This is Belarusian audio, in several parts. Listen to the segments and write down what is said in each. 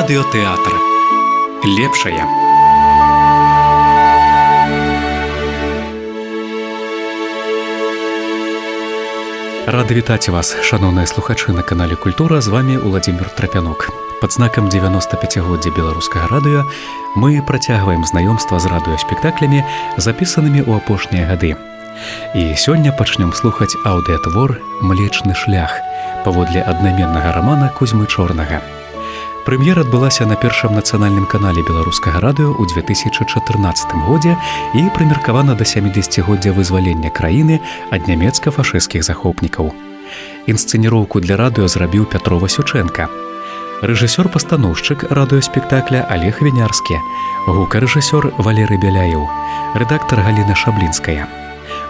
Радыётэатр. Лепшае. Рады вітаць вас, шаноўныя слухачы, на канале Культура. З вами Уладзімір Трапянок. Пад знакам 95-годдзя беларускага радыё мы працягваем знаёмства з радыёспектаклямі, запісанымі ў апошнія гады. І сёння пачнём слухаць аўдыятвор «Млечны шлях» паводле аднайменнага рамана Кузьмы Чорнага. Прэм'ера адбылася на першым нацыянальным канале беларускага радыё ў 2014 годзе і прымеркавана да 70-годдзя вызвалення краіны ад нямецка-фашысцкіх захопнікаў. Інсцэніроўку для радыё зрабіў Пятро Васючэнка. Рэжысёр-пастаноўшчык радыёспектакля Олег Вінярскі, гукарэжысёр Валерый Бяляеў, рэдактар Галіна Шаблінская.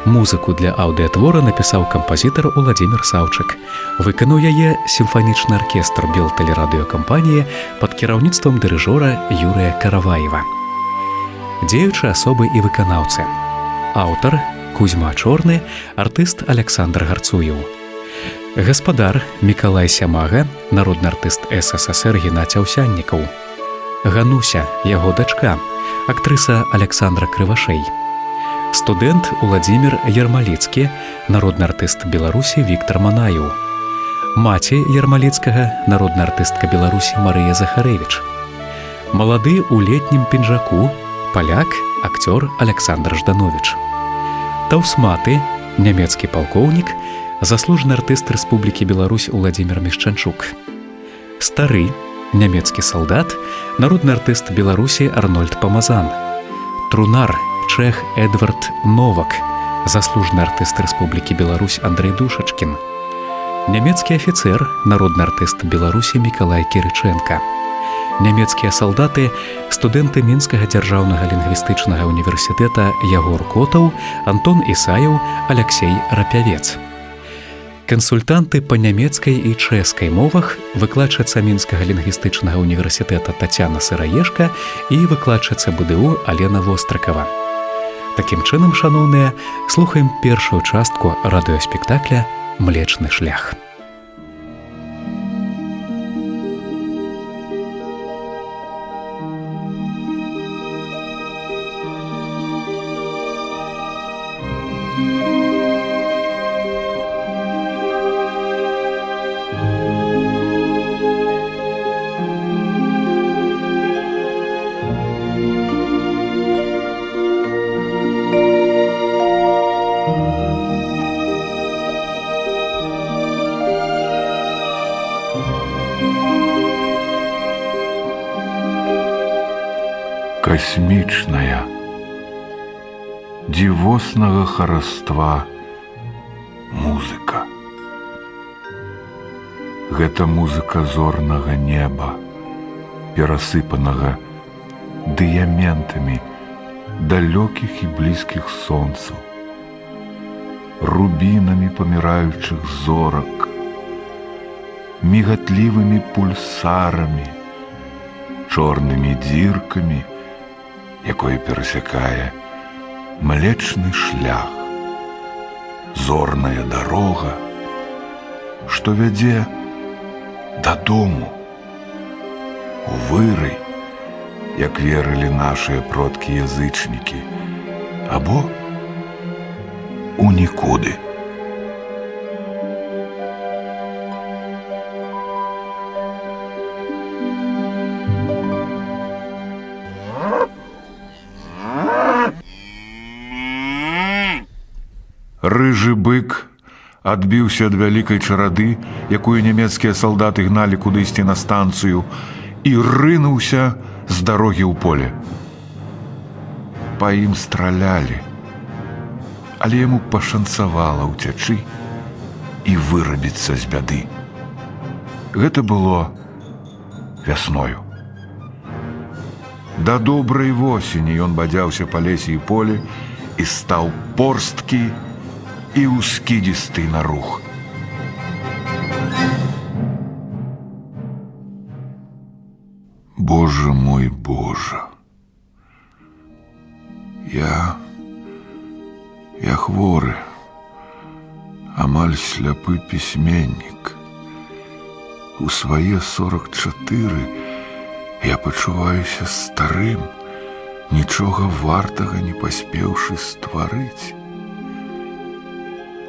Музыку для аўдыятвора напісаў кампазітар Уладзімір Саўчык. Выканаў яе сімфанічны аркестр Белтэлерадыёкампаніі пад кіраўніцтвам дырыжора Юрыя Караваева. Дзеючы асобы і выканаўцы. Аўтар Кузьма Чорны, артыст Аляксандр Гарцуеў. Гаспадар Мікалай Сямага, народны артыст СССР Геннадзь Аўсяннікаў. Гануся, яго дачка, актрыса Аляксандра Крывашэй. Студэнт Уладзімір Ярмаліцкі, народны артыст Беларусі Віктар Манаеў. Маці Ярмаліцкага, народная артыстка Беларусі Марыя Захарэвіч. Малады ў летнім пінжаку, паляк, акцёр Аляксандр Ждановіч. Таўсматы, нямецкі палкоўнік, заслужаны артыст Рэспублікі Беларусь Уладзімір Мішчанчук. Стары, нямецкі салдат, народны артыст Беларусі Арнольд Памазан. Трунар, чэх Эдвард Новак, заслужаны артыст Рэспублікі Беларусь Андрэй Душачкін. Нямецкі афіцэр, народны артыст Беларусі Мікалай Кірычэнка. Нямецкія салдаты, студэнты Мінскага дзяржаўнага лінгвістычнага універсітэта Ягор Котаў, Антон Ісаеў, Аляксей Рапявец. Кансультанты па нямецкай і чэшскай мовах, выкладчыца Мінскага лінгвістычнага універсітэта Тацяна Сыраешка і выкладчыца БДУ Алена Вострыкава. Такім чынам, шаноўныя, слухаем першую частку радыёспектакля «Млечны шлях». Касмічная, дзівоснага хараства музыка. Гэта музыка зорнага неба, перасыпанага дыяментамі далёкіх і блізкіх сонцаў, рубінамі паміраючых зорак, мігатлівымі пульсарамі, чорнымі дзіркамі, якое перасякае млечны шлях, зорная дарога, што вядзе дадому, у вырай, як верылі нашыя продкі-язычнікі, або у нікуды. Рыжы бык адбіўся ад вялікай чарады, якую нямецкія салдаты гналі кудысьці на станцыю, і рынуўся з дарогі ў поле. Па ім стралялі, але яму пашанцавала ўцячы і вырабіцца з бяды. Гэта было вясною. Да добрай восені ён бадзяўся па лесе і поле і стаў порсткі і ўскідзісты на рух. Боже мой, Боже, я хворы, амаль сляпы пісьменнік. У свае 44 Я пачуваюся старым, нічога вартага не паспеўшы стварыць.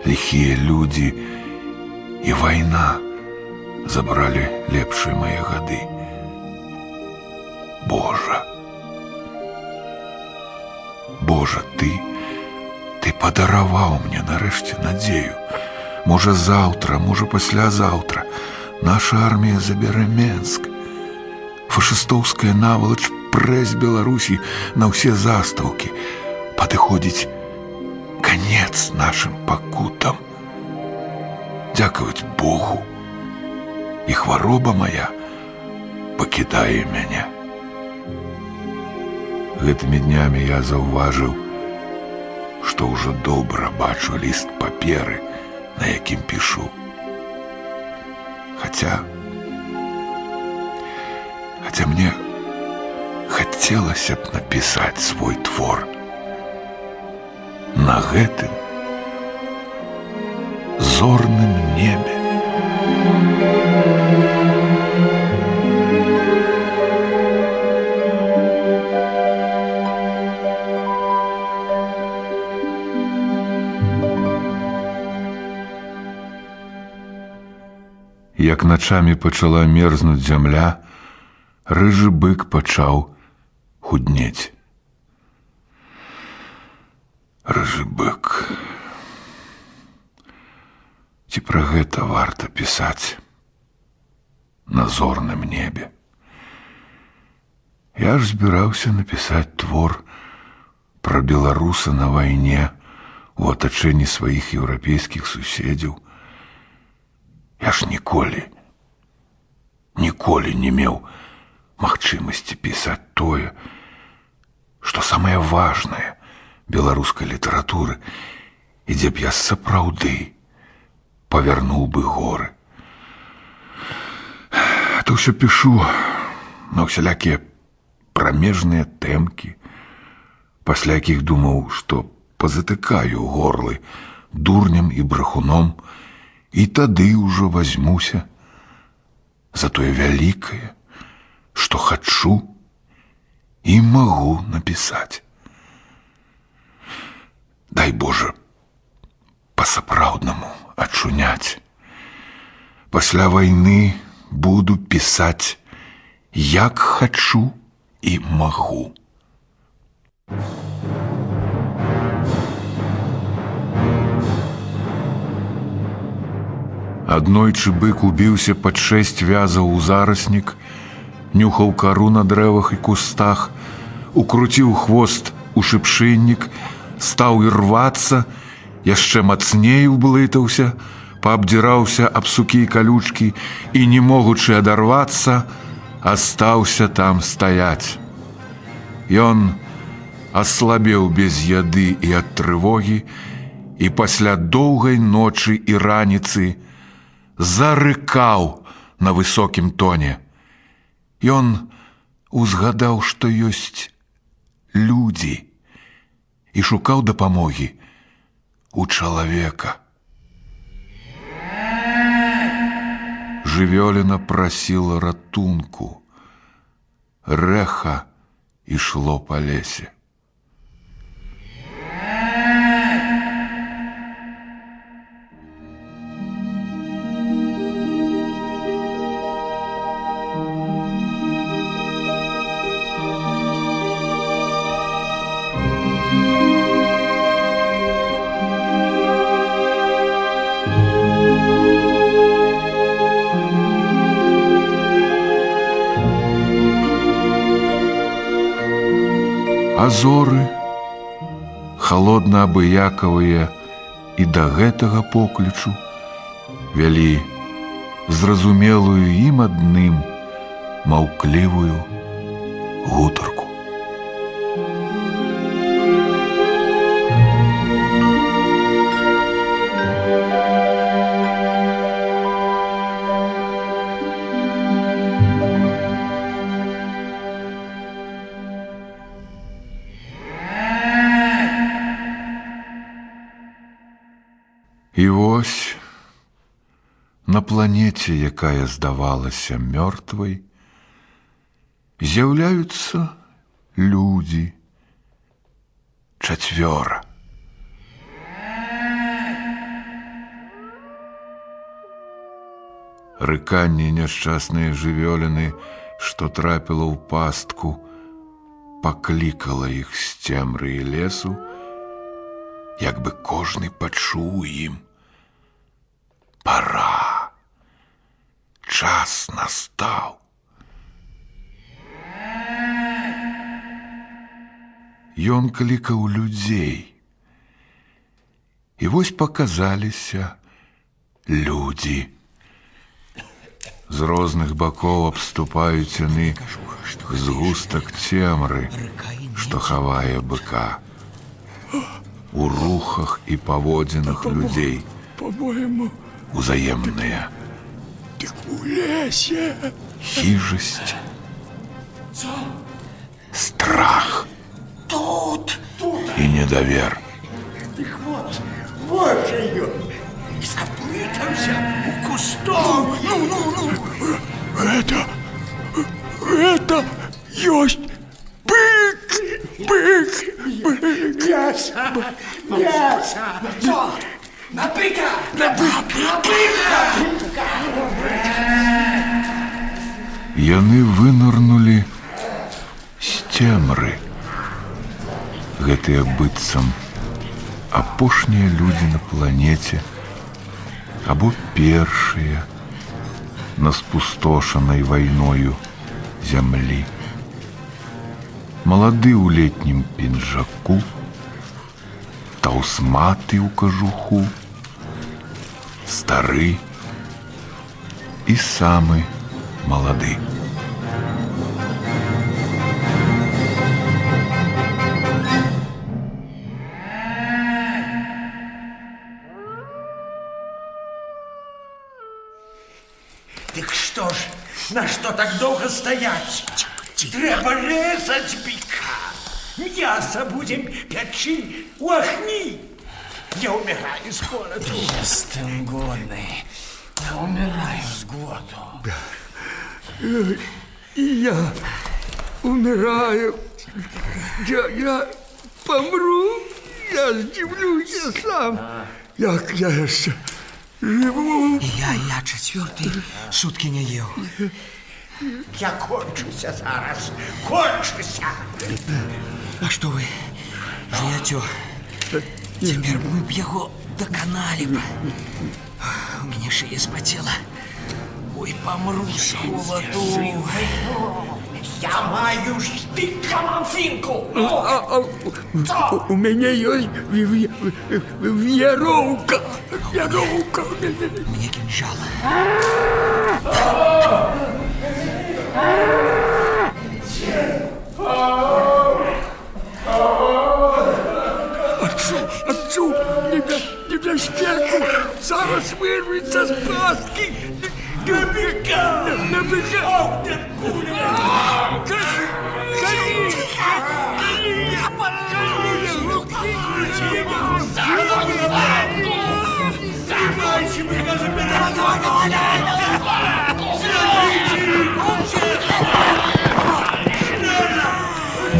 Ліхія людзі і вайна забралі лепшыя мае гады. Божа, Божа, ты падараваў мне нарэшце надзею. Можа, заўтра, можа, паслязаўтра наша армія забярэ Менск. Фашыстоўская навалач прэ з Беларусі на ўсе застаўкі. Падыходзіць канец нашым пакутам. Дзякаваць Богу, і хвароба мая пакідае мяне. Гэтымі днямі я заўважыў, што ўжо добра бачу ліст паперы, на якім пішу. Хаця мне хацелася б напісаць свой твор на гэтым зорным небе. Як начамі пачала мерзнуць зямля, рыжы бык пачаў худнець. Рыжы бык. Ці пра гэта варта пісаць на зорным небе? Я ж збіраўся напісаць твор пра беларуса на вайне у атачэнні сваіх еўрапейскіх суседзяў. Я ж ніколі не меў магчымасці пісаць тое, што самае важнае беларускай літаратуры, і дзе б я сапраўды павярнуў бы горы. А то ўсё пішу на ўсялякія прамежныя тэмкі, пасля якіх думаў, што пазатыкаю горлы дурням і брахуном, і тады ўжо вазьмуся за тое вялікае, што хачу і магу напісаць. Дай Божа па-сапраўднаму ачуняць. Пасля вайны буду пісаць, як хачу і магу. Аднойчы бык убіўся пад 6 вязаў у зараснік, нюхаў кару на дрэвах і кустах, укруціў хвост у шыпшыннік, стаў ірвацца, яшчэ мацней ублытаўся, паабдзіраўся аб сукі і калючкі і, не могучы адарвацца, астаўся там стаяць. Ён аслабеў без яды і ад трывогі, і пасля доўгай ночы і раніцы зарыкаў на высокім тоне. Ён узгадаў, што ёсць людзі, і шукаў дапамогі у чалавека. Жывёліна прасіла ратунку. Рэха ішло па лесе. А зоры, халодна-абыякавыя і да гэтага поклічу, вялі зразумелую ім адным маўклівую гутарку. І вось на планеце, якая здавалася мёртвай, з'яўляюцца людзі. 4. Рыканне няшчаснай жывёліны, што трапіла ў пастку, паклікала іх з цемры і лесу, як бы кожны пачуў ім: пара, час настаў. Ён клікаў людзей. І вось паказаліся людзі. З розных бакоў абступаюць яны згустак цемры, што хавае быка. У рухах і паводзінах людзей узаемныя хіжасць, страх і недавер. Вот же ён! Запытаўся у кустоў! Это ёсць бык! Бык! Мяса! Мяса! На быка! На быка! Яны вынырнулі з цемры. Гэтыя быццам апошнія людзі на планеце або першыя на спустошанай вайною зямлі. Малады ў летнім пінжаку, таўсматы ў кажуху, стары і самы малады. Дык што ж, на што так доўга стаяць? Трэба рэзаць быка. Мяса будзем пячы у агні. Я ўміраю з голаду. Jestem głodny. Ja umierаю z głodu. Я умираю. Я помру. Я здивлюся сам. Як я ще живу. Я четвертый сутки не ел. Я кончуся зараз. Кончуся. А что вы жуете? Теперь мы б его доконали бы. У меня шея спотела. Ой, помру с голоду. Я маю штыка мамфинку. У меня есть веровка. Веровка. Мне кинжал. Отцу, небезпеку. Зараз вирветься з пастки. На быка. На быка.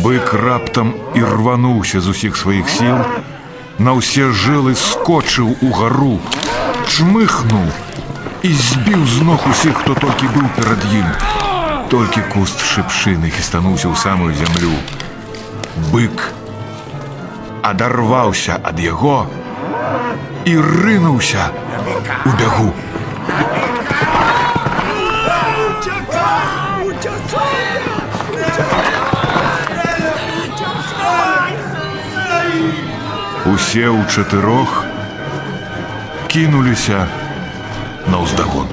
Бык раптам і рвануўся з усіх сваіх сіл, на ўсе жылы скочыў угару, чмыхнуў і збіў з ног усіх, хто толькі быў перад ім. Толькі куст шыпшыны хістануўся ў самую зямлю. Бык адарваўся ад яго і рынуўся у бягу. Усе ўчатырох кінуліся наўздагон.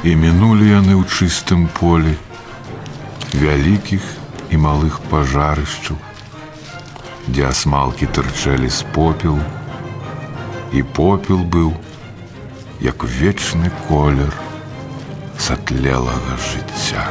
І мінулі яны ў чыстым полі вялікіх і малых пажарышчаў, дзе асмалкі тырчэлі з попелу, і попел быў, як вечны колер сатлелага жыцця.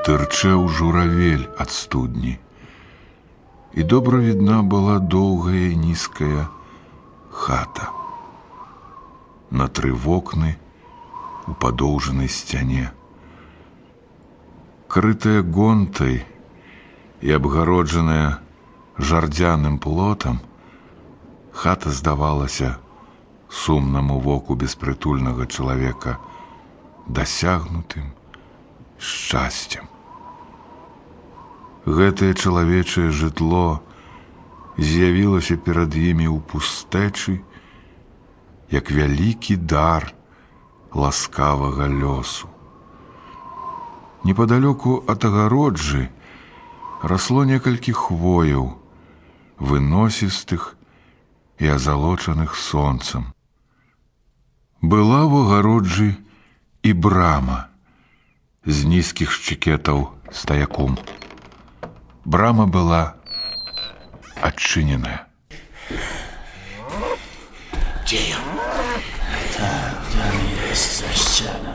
Тырчэў журавель ад студні, і добра відна была доўгая і нізкая хата. На 3 вокны у падоўжанай сцяне. Крытая гонтай і абгароджаная жардзяным плотам, хата здавалася сумнаму воку беспрытульнага чалавека дасягнутым шчасцем. Гэтае чалавечае жытло з'явілася перад імі ў пустэчы, як вялікі дар ласкавага лёсу. Непадалёку ад агароджы расло некалькі хвояў, выносістых і азалочаных сонцам. Была ў агароджы і брама з нізкіх шчыкетаў стаяком. Брама была адчыненая. Gdzie ją? Tam jest za ścianą.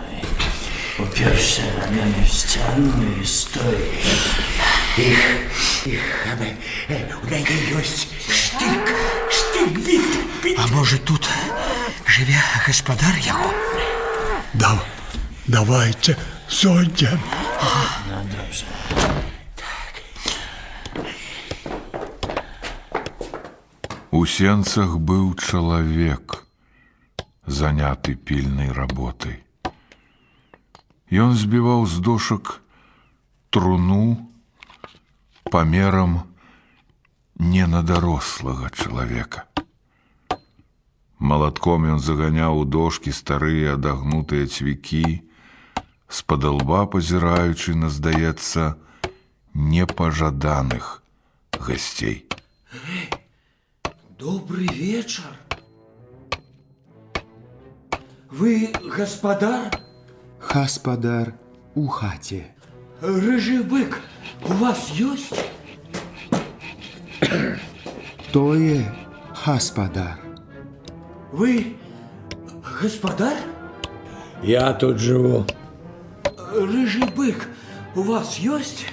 Upierz się ramieniem w ścianę i stoi. У мяне ёсць штык біт. А можа тут жыве гаспадар яго? Давайте зайдем. No dobrze. У сенцах быў чалавек, заняты пільнай работай. Ён збіваў з дошак труну памерам не на дарослага чалавека. Малатком ён заганяў у дошкі старыя адагнутыя цвікі, з-пад лба пазіраючы на, здаецца, непажаданых гасцей. Добрый вечер. Вы гаспадар? Гаспадар у хаце. Рыжий бык у вас ёсць? Тое гаспадар. Вы гаспадар? Я тут живу. Рыжий бык у вас ёсць?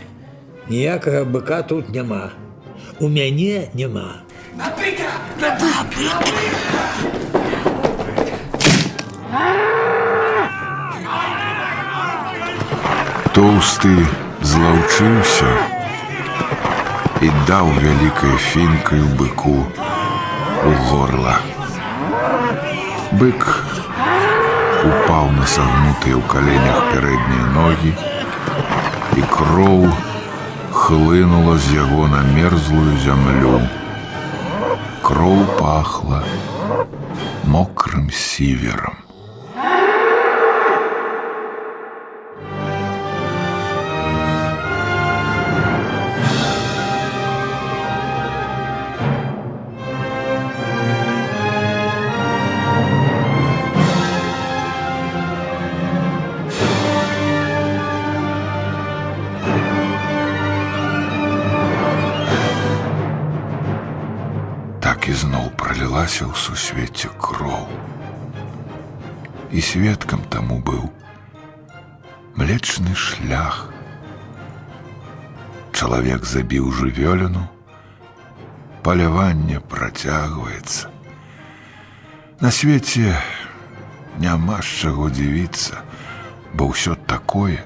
Ніякага быка тут няма. У мяне няма. Тоўсты злаўчыўся і даў вялікай фінкаю быку у горла. Бык упаў на сагнутыя ў каленях пярэднія ногі, і кроў хлынула з яго на мерзлую зямлю. Кроў пахла мокрым сіверам. Так ізноў пролілася ў сусвеце кроў. І сведкам таму быў млечны шлях. Чалавек забіў жывёліну, паляванне працягваецца. На свеце няма з чаго дзівіцца, бо ўсё такое,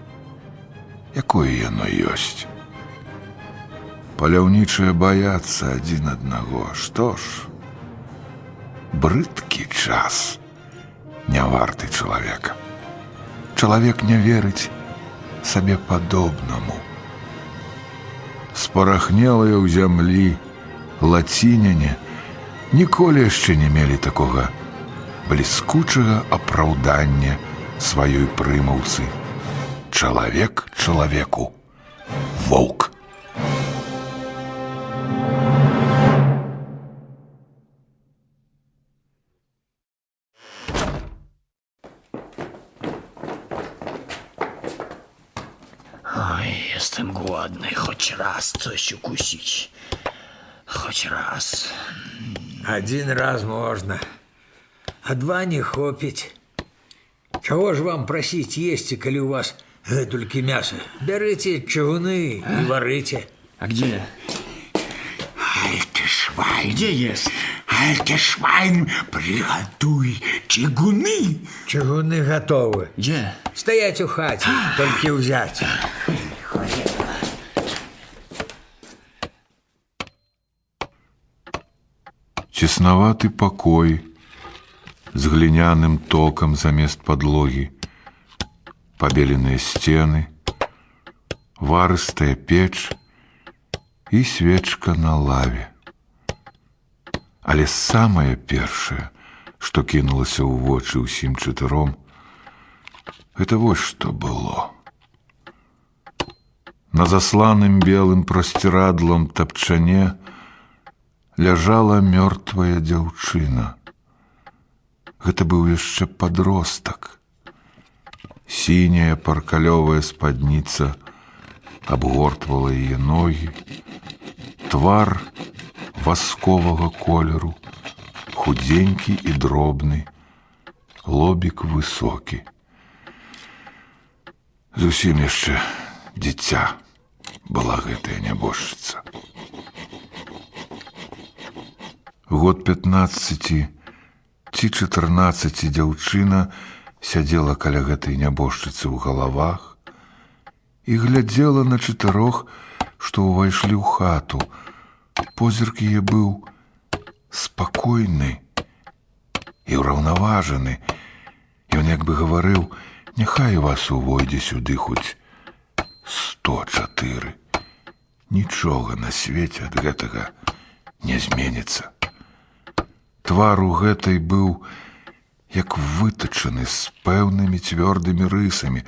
якое яно ёсць. Паляўнічыя баяцца адзін аднаго. Што ж, брыдкі час, не варты чалавека. Чалавек не верыць сабе падобнаму. Спарахнелыя ў зямлі лаціняне ніколі яшчэ не мелі такога бліскучага апраўдання сваёй прымаўцы. Чалавек чалавеку воўк. Ой, jestem głodny, choć raz coś ukusić. Choć raz. Один раз можно, а два не хопить. Чего ж вам просить есть, коли у вас только мясо? Берите чугуны и варите. A gdzie? Alte Schwein. Gdzie jest? Alte Schwein, приготуй чугуны. Чугуны готовы. Gdzie? Стоять у хати, только взять. Цеснаваты пакой з гліняным токам замест падлогі, пабеленыя сцены, варыстая печ і свечка на лаве. Але самае першае, што кінулася ў вочы ўсім чатыром, гэта вось што было. На засланым белым прасцірадлам тапчане ляжала мёртвая дзяўчына. Гэта быў яшчэ падростак. Сіняя паркалёвая спадніца абгортвала яе ногі, твар васковага колеру, худзенькі і дробны, лобік высокі. Зусім яшчэ дзіця была гэтая нябожчыца. Год 15 ці 14 дзяўчына сядзела каля гэтай нябожчыцы ў галавах і глядзела на чатырох, што ўвайшлі ў хату. Позірк яе быў спакойны і ўраўнаважаны. Ён як бы гаварыў: няхай вас увойдзе сюды хоць 104. Нічога на свеце ад гэтага не зменіцца. Твар у гэтай быў як вытачаны з пэўнымі цвёрдымі рысамі,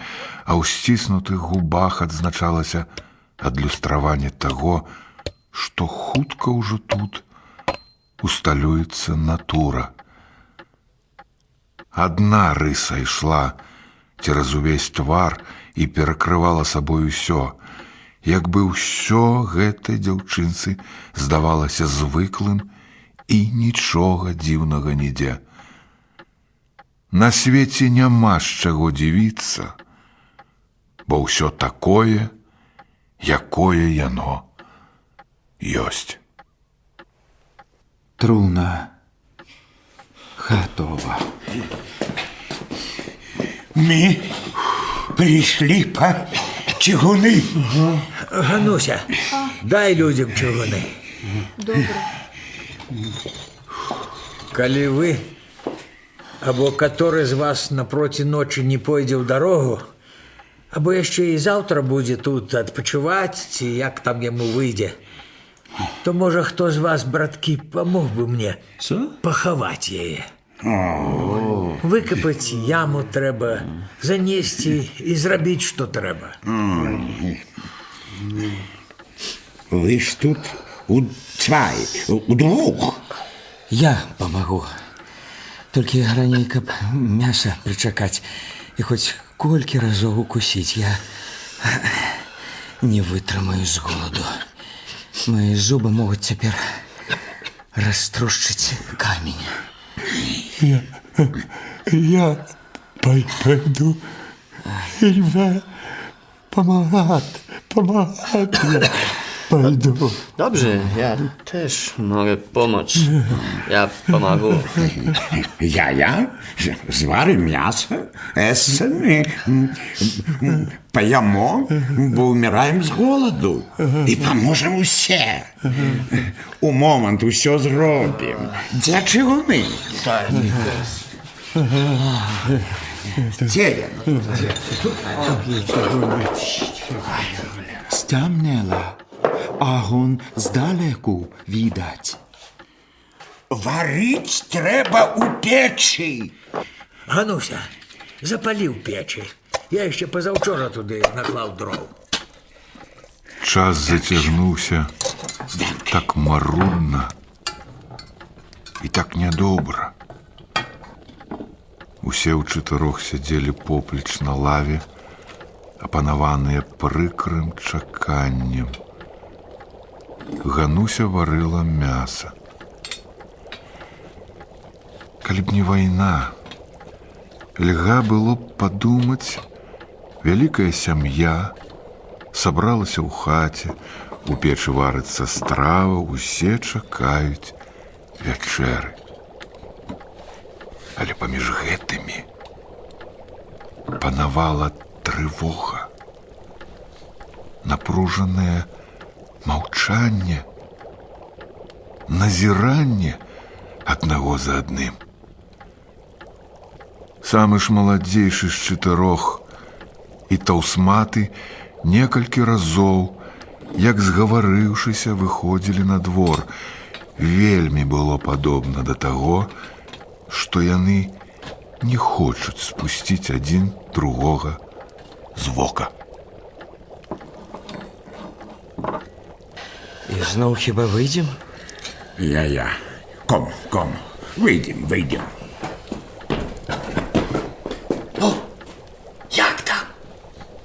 а ў сціснутых губах адзначалася адлюстраванне таго, што хутка ўжо тут усталюецца натура. Адна рыса ішла цераз увесь твар і перакрывала сабой усё, як бы ўсё гэтай дзяўчынцы здавалася звыклым і нічога дзіўнага нідзе. На свеце няма з чаго дзівіцца, бо ўсё такое, якое яно ёсць. Труна готова. Мы пришли по чугуны. Гануся, дай людям чугуны. Добре. Калі вы або который з вас напроці ночі не пойдзе ў дарогу, або яшчэ і заўтра будзе тут адпачываць, ці як там яму выйдзе, то, можа, хто з вас, браткі, памог бы мне пахаваць яе. Выкапаць яму трэба, занесці і зрабіць, што трэба. Вы ж тут удвух. Я помогу. Только раней, каб мяса прычакаць і хоць колькі разоў укусіць, я не вытрымаю з голаду. Мои зубы могуць цяпер раструшчыць камень. Я пойду. Ильва, помогать. пойду. Dobrze, ja też mogę pomóc. Ja pomogę. Я зварю м'ясо, ми поїмо, бо вмираємо з голоду. І поможемо усе. У момент усе зробимо. Для чого ми? Стемнело, огонь здалеку видать. Варить треба у печі. Гануся, запалив печі. Я ще позавчора туди наклав дров. Час зацягнуўся так марудна і так нядобра. Усе ўчатырох сядзелі поплеч на лаве, апанаваныя прыкрым чаканнем. Гануся варыла мяса. Калі б не вайна, льга было б падумаць, вялікая сям'я сабралася ў хаце, у печы варыцца страва, усе чакаюць вячэры. Але паміж гэтымі панавала трывога, напружанае маўчанне, назіранне аднаго за адным. Самы ж маладзейшы з чатырох і таўсматы некалькі разоў, як згаварыўшыся, выходзілі на двор. Вельмі было падобна да таго, што яны не хочуць спусціць адзін другога з вока. І зноў хіба выйдзем? Я. Ком. Wyjdziemy. O, jak tam?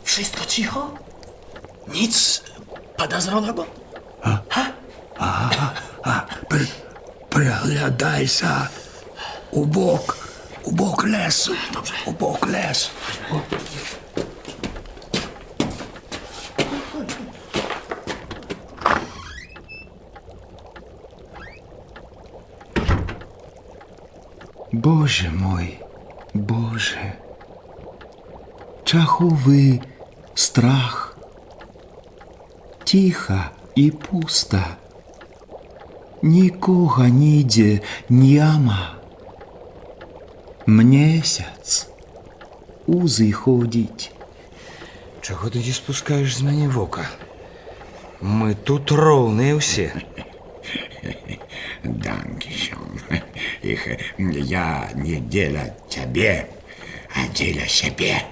Wszystko cicho? Nic podozronego? Приглядайся у бок лесу. Dobrze. У бок лесу. Боже мой, Боже, чаго вы страх? Тихо і пусто. Нікога нідзе няма. Месяц узыходзіць. Чаго ты не спускаеш з мяне вока? Мы тут роўныя ўсе. Данкішон. Я не дзеля цябе, а дзеля сябе.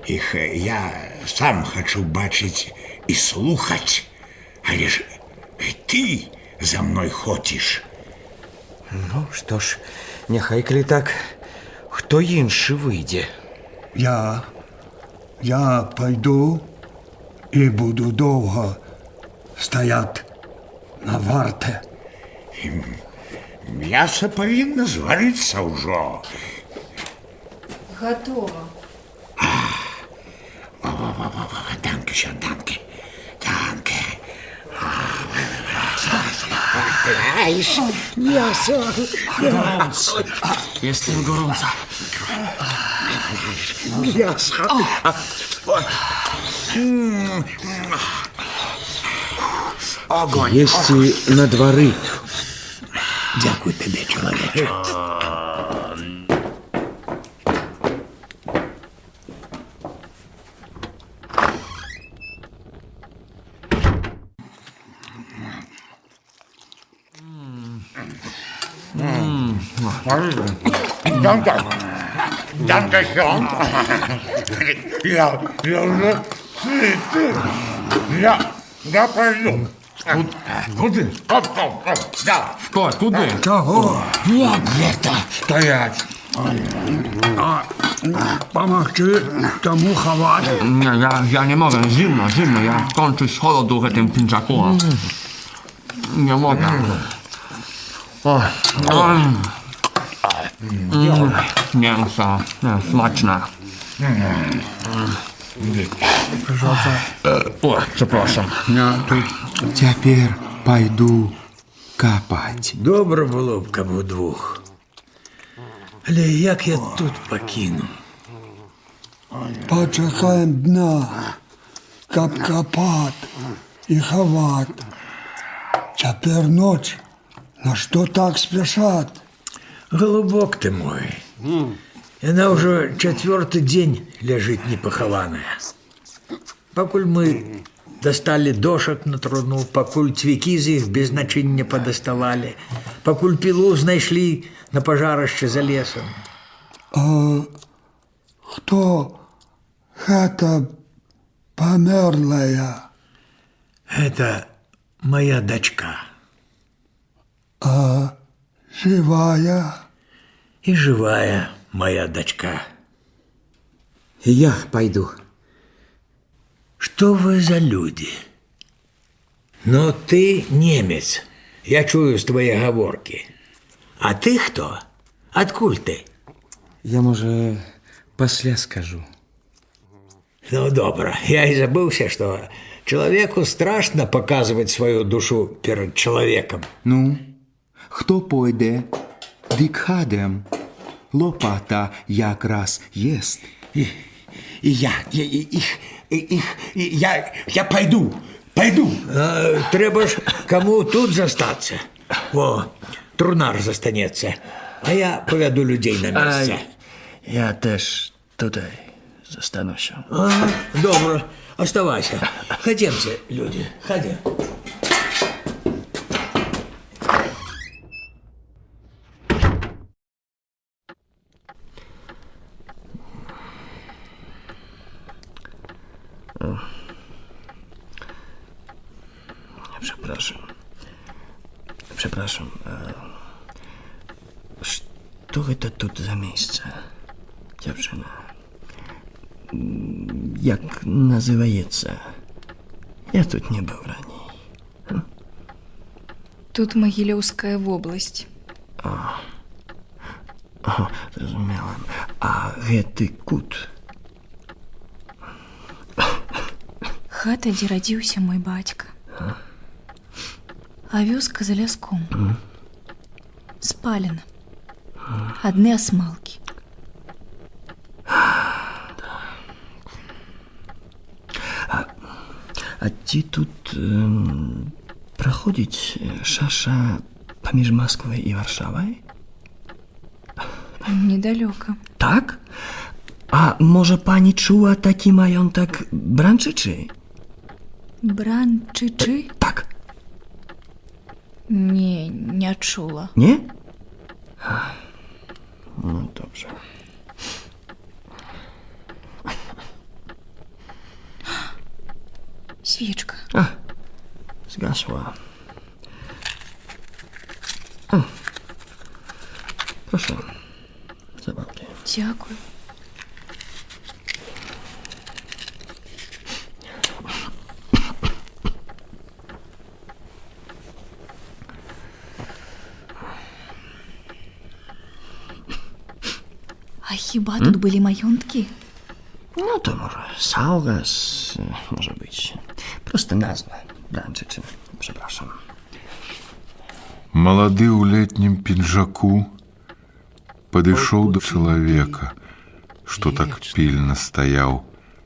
Я сам хачу бачыць і слухаць, але ж ты за мной хочаш. Ну, што ж, няхай калі так, хто іншы выйдзе? Я пойду і буду довго стояти на варте. Мясо павінна зварыцца ўжо. Готово. Данкішон, данке. Gorąco. Jestem gorąca. Есці на двары. Дякую тобі, чоловіче. Данкішон. Я вже ситий. Я пойду. Куди? Стой, куди? Чого? Стоять. Помогти тому ховати. Nie, ja nie mogę, zimno, ja kończę z cholodu w tym pięczaku. Nie mogę. Mięso, smaczne. О, запросам. Я тут Цяпер пайду капаць. Добре було б, каб удвох. Але як я тут покину? почекаємо дня, кап копат і ховат. Тепер ніч. На що так спішать? Голубок ты мой. Она уже 4-й день лежит непохованная. Покуль мы достали дошек на труну, покуль цвяки з іх без начиння подоставали, покуль пилу знайшли на пожарище за лесом. Хто гэта померлая? Это моя дочка. Живая? И живая моя дочка. Я пайду. Что вы за люди? Но ты немец. Я чую с твоей оговорки. А ты кто? Откуль ты? Я, можа, пасля скажу. Ну, добро. Я и забылся, что человеку страшно показывать свою душу перед человеком. Ну, хто пойде? Дик хадем. Лопата якраз єст. Я пойду. Треба ж кому тут застаться. О, трунар застанется. А я поведу людей на месте. Я теж туди застануся. Добро. Оставайся. Ходемте, люди. Ходим. Przepraszam. Что это тут за место, девчина? Як называется? Я тут не был ранее. Тут Могилевская область. Зрозумела. А гэты кут? Хата, дзе радзіўся мой бацька. А вёска за ляском. Спалена. Адны асмалкі. А ці тут праходзіць шаша паміж Москвой і Варшавай? Недалёка. Так? А можа пані чула такі маёнтак Бранчычы? Бранчычы? Так. Не чула. Nie? No dobrze. Свечка. Zgasła. Proszę. Zabawki. Дякую. А хіба тут были маёнткі? No to może Saugas, może być. Prosta nazwa. Bранчычы. Przepraszam. Малады ў летнім пінжаку падышоў да чалавека, што так пільна стаяў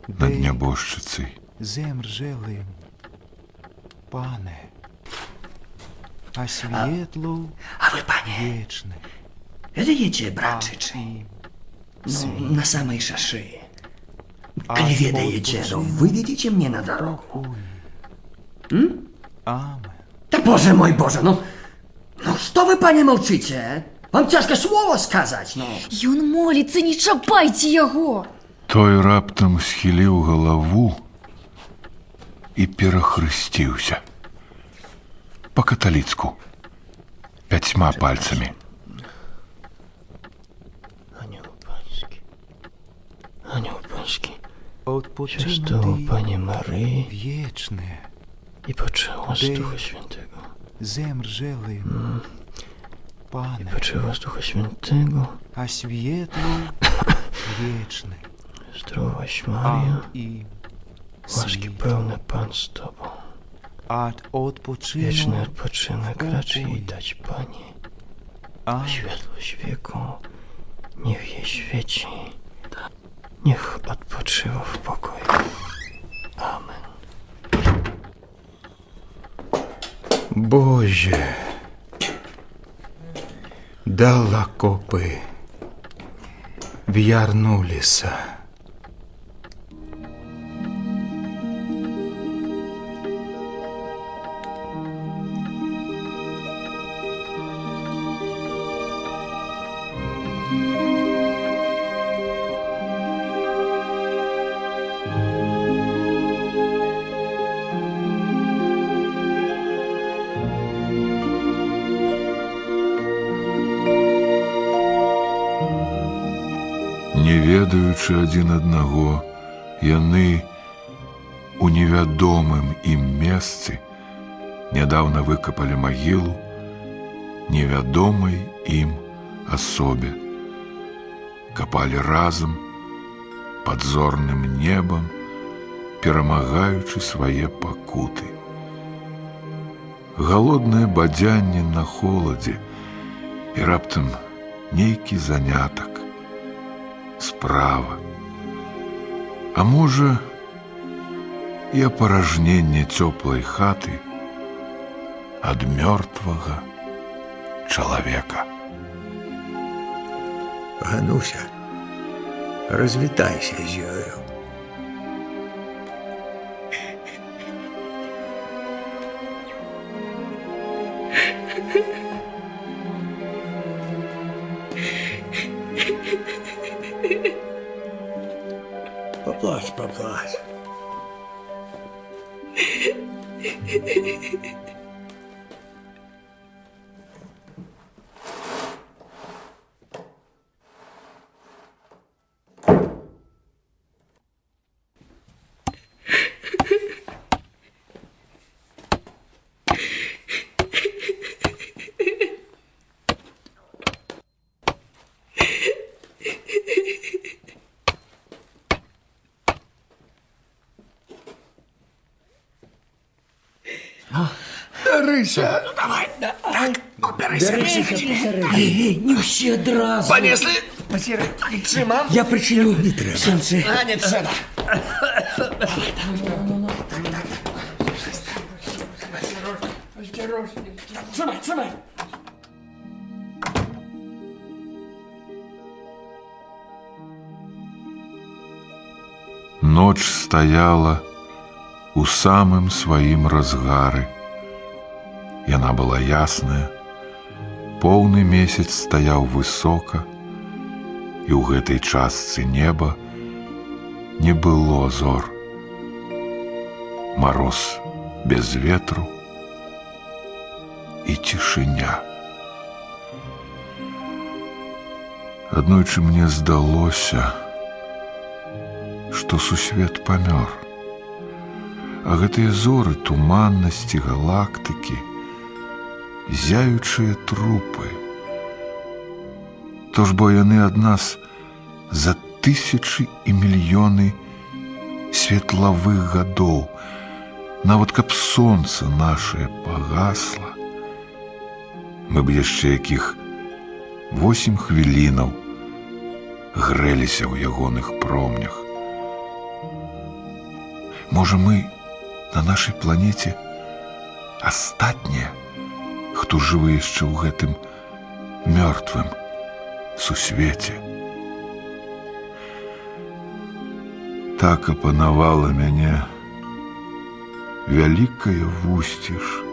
над нябожчыцай. Земржелим, пане, а світлу А вы, пане, вічне. ведаеце Бранчычы? Ну, на самой шашы. Коли ведаеце, ну, выведите мне на дорогу. Аме. Да боже мой, боже, ну что вы, пане, молчите? Вам тяжко слово сказать, ну. Ён моліцца, не чапайце яго! Той раптам схіліў галаву і перахрысціўся. Па-каталіцку. 5 пальцамі. Anioł Pański, Odpoczynek Świętą Panie Maryi wieczne. i poczęła z Ducha Świętego. Земржелим, пане, Poczęła z Ducha Świętego, а світлу вічне. Здравась, Марія. і Ласки певне пан з тобою. ад odpoczynu Вічний відпочинок раче дать пані. a Światłość wieku, niech jej świeci. Niech odpoczywa w pokoju. Amen. Боже, дала копи, в'ярнулися. Не ведаючы адзін аднаго, яны у невядомым ім месцы нядаўна выкапалі магілу невядомай ім асобе. Капалі разам пад зорным небам, перамагаючы свае пакуты. Галоднае бадзянне на холадзе і раптам нейкі занятак, справа. А можа, і апаражненне цёплай хаты ад мёртвага чалавека. Гануся, развітайся з ёю. Поплачь, поплачь. Рися, Не всі одразу. Понесли? Я причиню. Сенце. Ноч стаяла у самым сваім разгары. Яна была ясная, поўны месяц стаяў высока, і ў гэтай частцы неба не было зор. Мароз без ветру і цішыня. Аднойчы мне здалося, што сусвет памёр, а гэтыя зоры туманнасці галактыкі, зяючыя трупы. То ж бо яны ад нас за тысячы і мільёны светлавых гадоў. Нават каб сонца нашае пагасла, мы б яшчэ якіх 8 хвілінаў грэліся ў ягоных промнях. Можа, мы на нашай планеце астатнія, хто жыве яшчэ ў гэтым мёртвым сусвеце. Так апанавала мяне вялікая вусціш,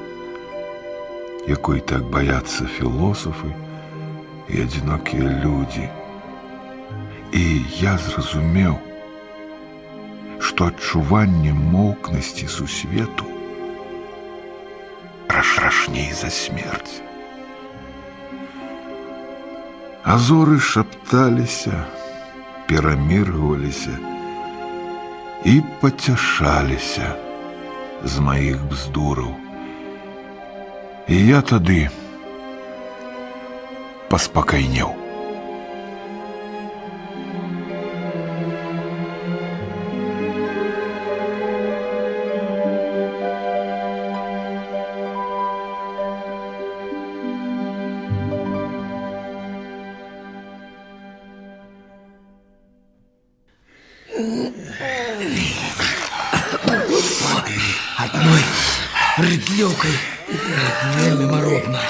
якой так баяцца філосафы і адзінокія людзі. І я зразумеў, што адчуванне моўкнасці сусвету страшней за смерць. А зоры шапталіся, пераміргваліся і пацяшаліся з маіх бздураў. І я тады паспакайнеў. адной рыдлёўкай вельмі марудна.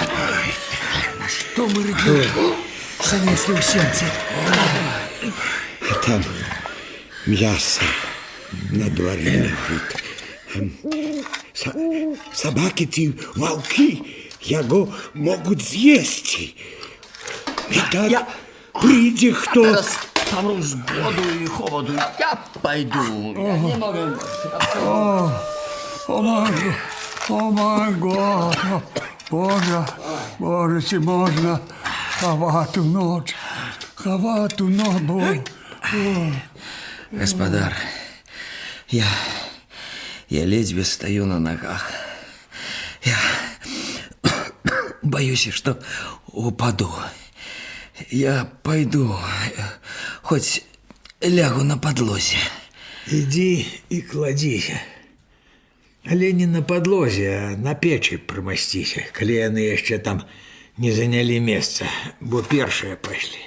Што мы рыдлёўку занеслі ў сенцы? Там мясо на дворе лежит. Собаки ці волки его могут съесть. Это прийде кто... Помру с голоду и холоду. Я пойду. Я не могу. О май год, Боже, чи можна ховати ночь, ночь. Гаспадар, я ледзьве стаю на ногах. Я боюсь, что упаду. Я пойду, хоть лягу на подлозе. Иди и кладися. Але не на подлозе, а на печи промастися, коли яны яшчэ там не занялі месца, бо першыя пайшлі.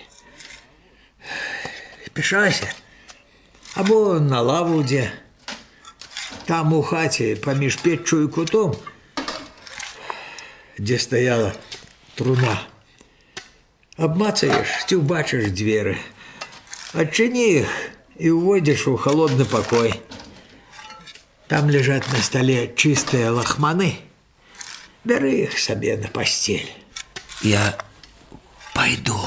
Спяшайся. Або на лаву дзе. Там у хаце паміж печчу і кутом, дзе стаяла труна. Обмацаешь, ты убачишь двери. Отчини их и уводишь в холодный покой. Там лежат на столе чистые лохманы. Бери их себе на постель. Я пойду.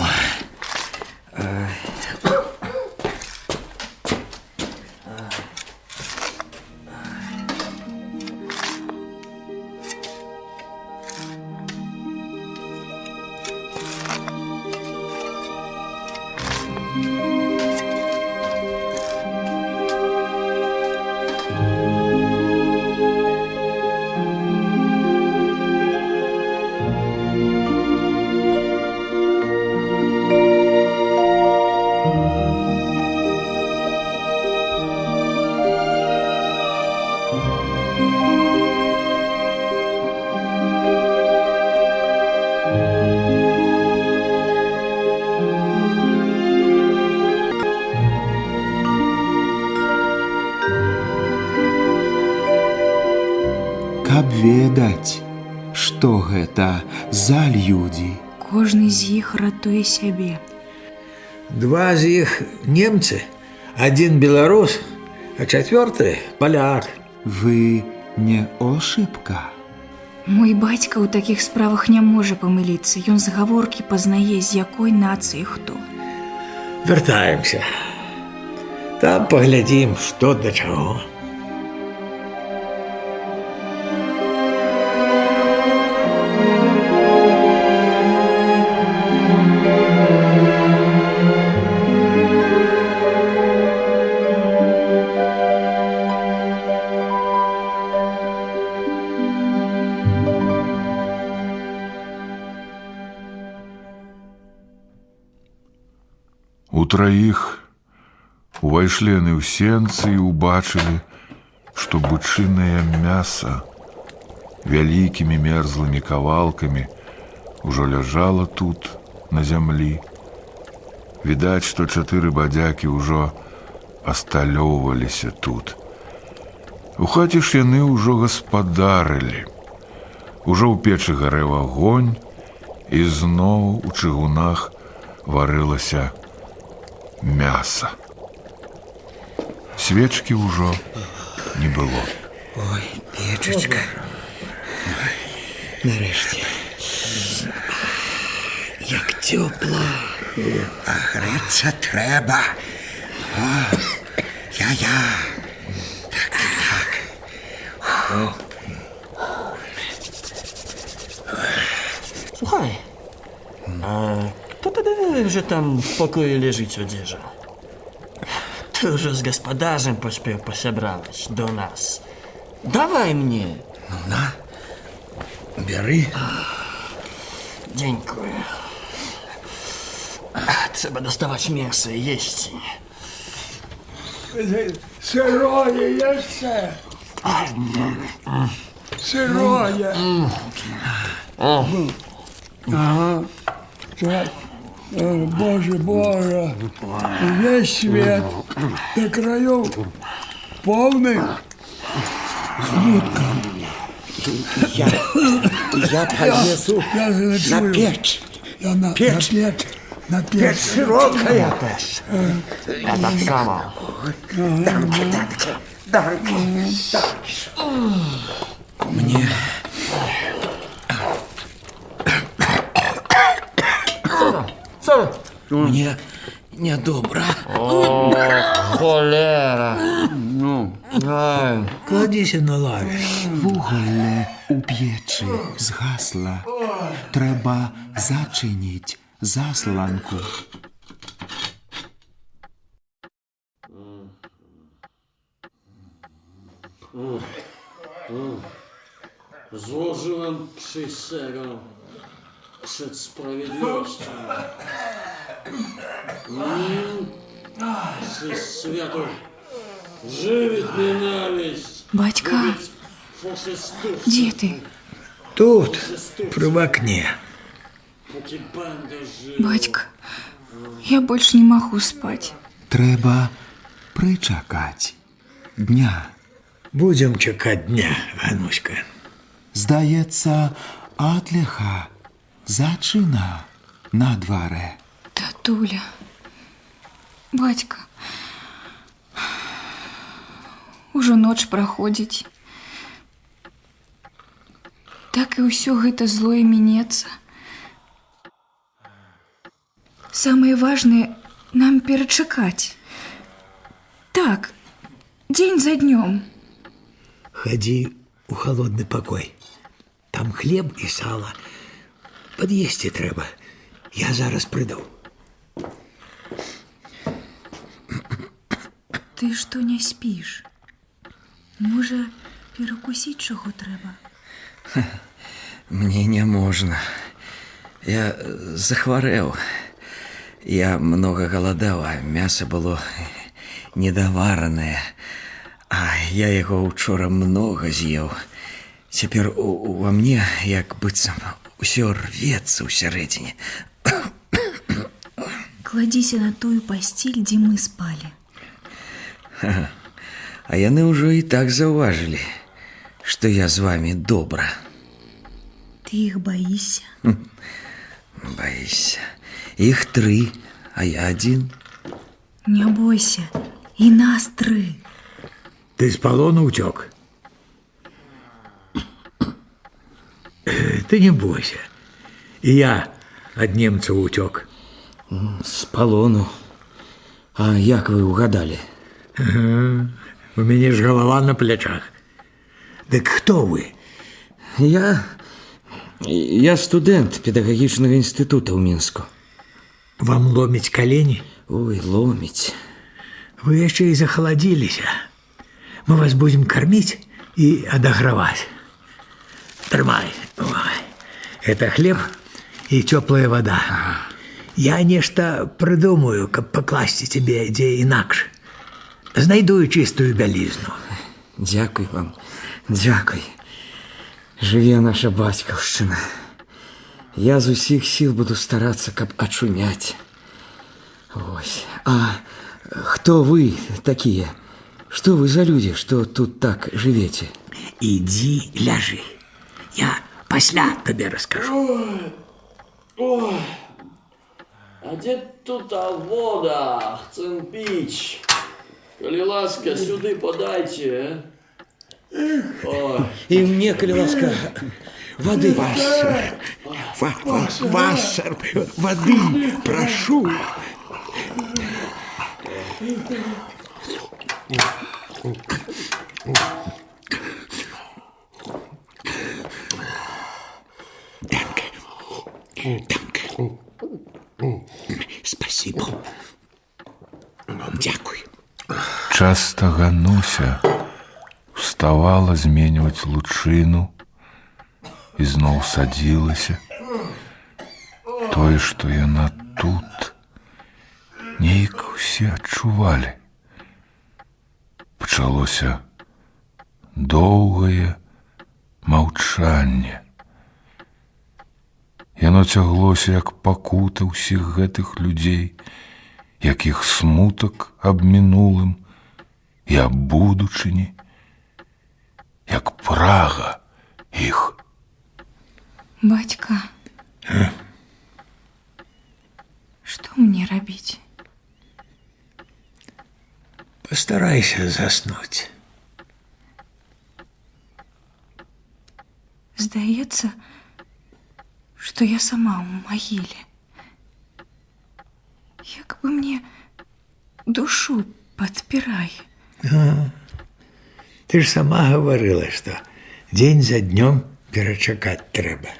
Каб ведаць, што гэта за людзі. Кожны з іх ратуе сябе. Два з іх немцы, один беларус, а чацвёрты поляк. Вы не ошибка? Мой бацька ў такіх справах не можа памыліцца. Ён з гаворкі пазнае, з якой нацыі хто. Вяртаемся. Там паглядзім, што да чаго. Утраіх увайшлі яны ў сенцы і убачылі, што бычынае мяса вялікімі мерзлымі кавалкамі ўжо ляжала тут, на зямлі. Відаць, што 4 бадзякі ўжо асталёўваліся тут. У хаце ж яны ўжо гаспадарылі. Ужо ў печы гарэў агонь, і зноў у чыгунах варылася мяса. Свечкі ўжо не было. Ой, печачка. Нарэшце. Як цёпла. А грэцца трэба. О, я. Так. Słuchaj, a kto tedy, że tam w pokoju leżyć odzieża? Ty już z gospodarzem pośpiał posiebrałeś do nas. Dawaj mnie. Ну на, бяры. Dziękuję. Trzeba dostawać mięso i jeść. Сырое jeszcze. Сырое. Ага. Так. Боже, весь свет до краев полный смутком. Я полезу Я на заночую. печь. Я на Печь. печь. Печь широкая. Я так само. Мне Мне нядобра. Холера. Ай, Кладіся на лаві. Вуголле у печі згасла. Треба зачинить засланку. Złożyłem przysięgę przed sprawiedliwością. Przez światu żywić nienawiść. Бацька, Фашистów, дзе ты? Тут, при вакне. póki będę żył. Бацька, я больше не могу спать. Треба причакать дня. Будем чекать дня, Гануська. Здається, атлеха зачина на дворе. Татуля, бацька, ужо ноч праходзіць. Так і ўсё гэта злое мінецца. Самае важнае нам перачакаць. Так, дзень за днём. Ходи у холодный покой. Там хлеб и сало. Подъесці трэба. Я зараз прыйду. Ты што не спіш? Можа, перакусіць чаго трэба? Мне не можна. Я захварэў. Я многа галадаў, а мяса было недаваранае. А я яго учора многа з'еў. Цяпер ува мне як быццам усё рвецца ўсярэдзіне. Кладзіся на тую пасціль, дзе мы спалі. А яны ўжо і так заўважылі, што я з вамі добра. Ты іх баішся? Баішся. Іх 3, а я 1. Не бойся, і нас 3. Ты с полона утек? Ты не бойся. И я от немцев утек. З палону. А як вы угадалі? У меня ж голова на плечах. Так кто вы? Я студэнт педагагічнага інстытута ў Мінску. Вам ломить колени? Ой, ломіць. Вы еще и захолодились. Мы вас будем кормить и отогревать. Тримай. Ой. Это хлеб и теплая вода. Я нечто придумаю, как покласть тебе где инакше. Знайду чистую бялізну. Дзякуй вам. Дзякуй. Жыве наша бацькаўшчына. Я з усіх сіл буду старацца, каб ачуняць. Вось. А хто вы такія? Што вы за людзі, што тут так жывеце? Иди ляжи. Я пасля тебе расскажу. Ой, а gdzie tu ta woda? Chcę pić. Коли ласка, сюди подайте. Ой. І мне, калі ласка, вады. Вассер, воды, прошу. Спасибо. Дякую. Часто Гануся вставала зменьваць лучыну і зноў садзілася. Тое, што яна тут, неяк усе адчувалі. Пачалося доўгае маўчанне. Яно цяглося як пакута ўсіх гэтых людзей, як іх смутак аб мінулым і аб будучыні, як прага Бацька. Што мне рабіць? Постарайся заснуть. Здаецца, што я сама ў магіле. Як бы мне душу падпірае. Ты ж сама говорила, что день за днем перечакать трэба.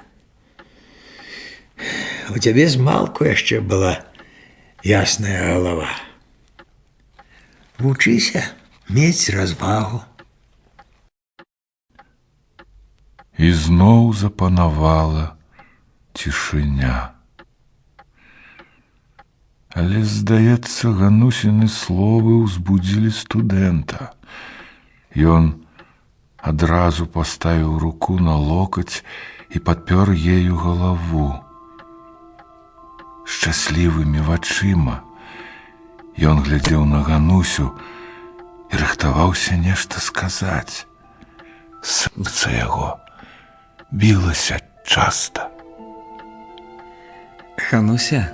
У тебе змалку яшчэ была ясная голова. Вучыся мець развагу. І зноў запанавала цішыня. Але, здаецца, Ганусіны словы ўзбудзілі студэнта. Ён адразу паставіў руку на локаць і падпёр ею галаву. Шчаслівымі вачыма ён глядзеў на Ганусю і рыхтаваўся нешта сказаць. Сэрца яго білася часта. Гануся,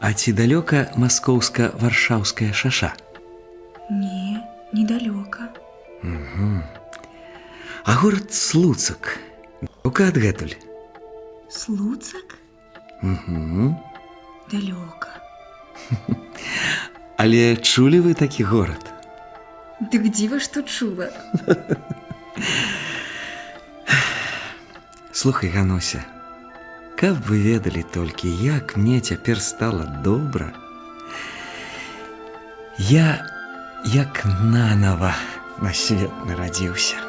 а ці далёка маскоўска-варшаўская шаша? Не, недалёка. А горад Слуцак далёка адгэтуль? Слуцак? Далёка. Але чулі вы такі горад? Дык дзіва, што чула. Слухай, Гануся, каб вы ведалі толькі, як мне цяпер стала добра. Я як нанава на свет нарадзіўся.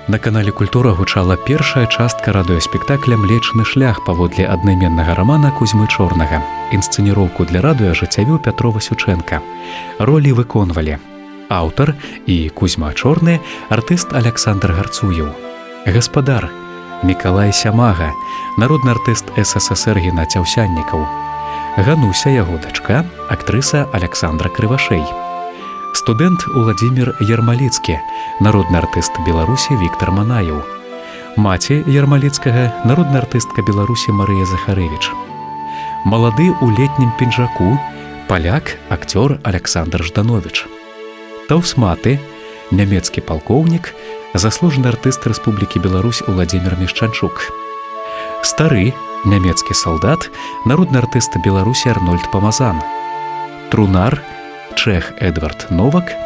На канале «Культура» гучала першая частка радыёспектакля «Млечны шлях» паводле аднайменнага рамана Кузьмы Чорнага. Інсцэніроўку для радыё ажыццявіў Пятро Васючэнка. Ролі выконвалі аўтар і Кузьма Чорны, артыст Аляксандр Гарцуеў. Гаспадар Мікалай Сямага, народны артыст СССР Геннадзь Аўсяннікаў. Гануся, яго дачка, актрыса Аляксандра Крывашэй. Студэнт Уладзімір Ярмаліцкі, народны артыст Беларусі Віктар Манаеў. Маці Ярмаліцкага, народная артыстка Беларусі Марыя Захарэвіч. Малады ў летнім пінжаку, паляк, акцёр Аляксандр Ждановіч. Таўсматы, нямецкі палкоўнік, заслужаны артыст Рэспублікі Беларусь Уладзімір Мішчанчук. Стары, нямецкі салдат, народны артыст Беларусі Арнольд Памазан. Трунар, чэх Эдвард Новак,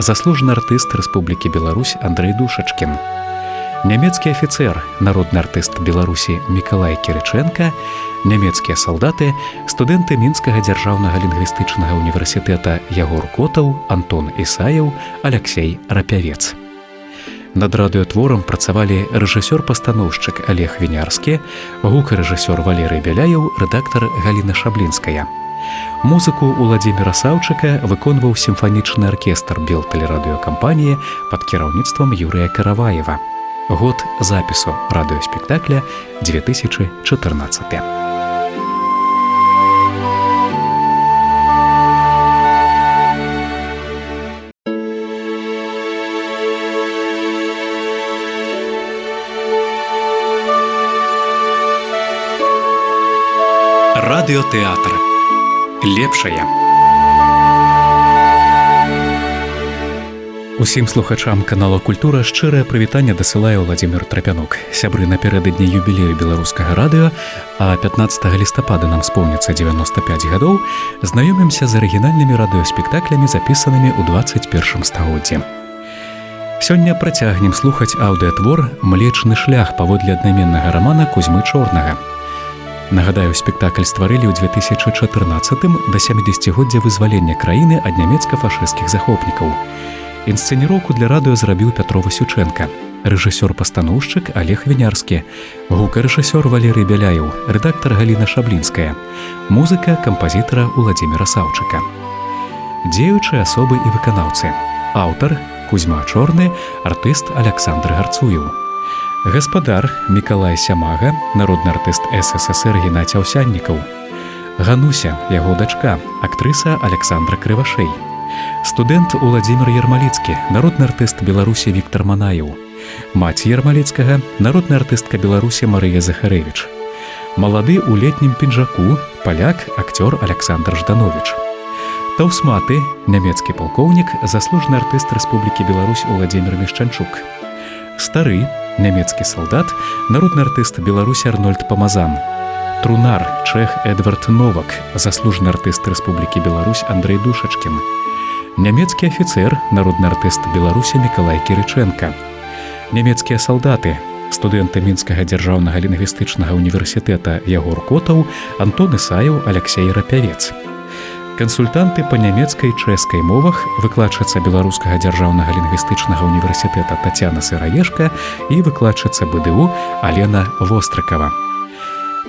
заслужаны артыст Рэспублікі Беларусь Андрэй Душачкін. Нямецкі афіцэр, народны артыст Беларусі Мікалай Кірычэнка, нямецкія салдаты, студэнты Мінскага дзяржаўнага лінгвістычнага універсітэта Ягор Котаў, Антон Ісаеў, Аляксей Рапявец. Над радыётворам працавалі рэжысёр-пастаноўшчык Олег Вінярскі, гукарэжысёр Валерый Бяляеў, рэдактар Галіна Шаблінская. Музыку Уладзіміра Саўчыка выконваў сімфанічны аркестр Белтэлерадыёкампаніі пад кіраўніцтвам Юрыя Караваева. Год запісу радыёспектакля 2014. Радыётэатр. Лепшае. Усім слухачам канала «Культура» шчырае прывітанне дасылае Уладзімір Трапянок. Сябры, напярэдадні юбілею беларускага радыё, а 15 лістапада нам споўніцца 95 гадоў, знаёмімся з арыгінальнымі радыёспектаклямі, запісанымі ў 21 стагоддзі. Сёння працягнем слухаць аўдыатвор «Млечны шлях» паводле аднайменнага рамана Кузьмы Чорнага. Нагадаю, спектакль стварылі ў 2014-м да 70-годдзя вызвалення краіны ад нямецка-фашысцкіх захопнікаў. Інсцэніроўку для радыё зрабіў Пятро Васючэнка, рэжысёр-пастаноўшчык Олег Вінярскі, гукарэжысёр Валерый Бяляеў, рэдактар Галіна Шаблінская, музыка кампазітара Уладзіміра Саўчыка. Дзеючыя асобы і выканаўцы. Аўтар Кузьма Чорны, артыст Аляксандр Гарцуеў. Гаспадар Мікалай Сямага, народны артыст СССР Геннадзь Аўсяннікаў. Гануся, яго дачка, актрыса Аляксандра Крывашэй. Студэнт Уладзімір Ярмаліцкі, народны артыст Беларусі Віктар Манаеў. Маці Ярмаліцкага, народная артыстка Беларусі Марыя Захарэвіч. Малады ў летнім пінжаку, паляк, акцёр Аляксандр Ждановіч. Таўсматы, нямецкі палкоўнік, заслужаны артыст Рэспублікі Беларусь Уладзімір Мешчанчук. Стары, нямецкі салдат, народны артыст Беларусі Арнольд Памазан. Трунар, чэх Эдвард Новак, заслужаны артыст Рэспублікі Беларусь Андрэй Душачкін. Нямецкі афіцэр, народны артыст Беларусі Мікалай Кірычэнка. Нямецкія салдаты, студэнты Мінскага дзяржаўнага лінгвістычнага універсітэта Ягор Котаў, Антон Ісаяў, Аляксей Рапявец. Кансультанты па нямецкай і чэшскай мовах, выкладчыца Беларускага дзяржаўнага лінгвістычнага універсітэта Тацяна Сыраешка і выкладчыца БДУ Алена Вострыкава.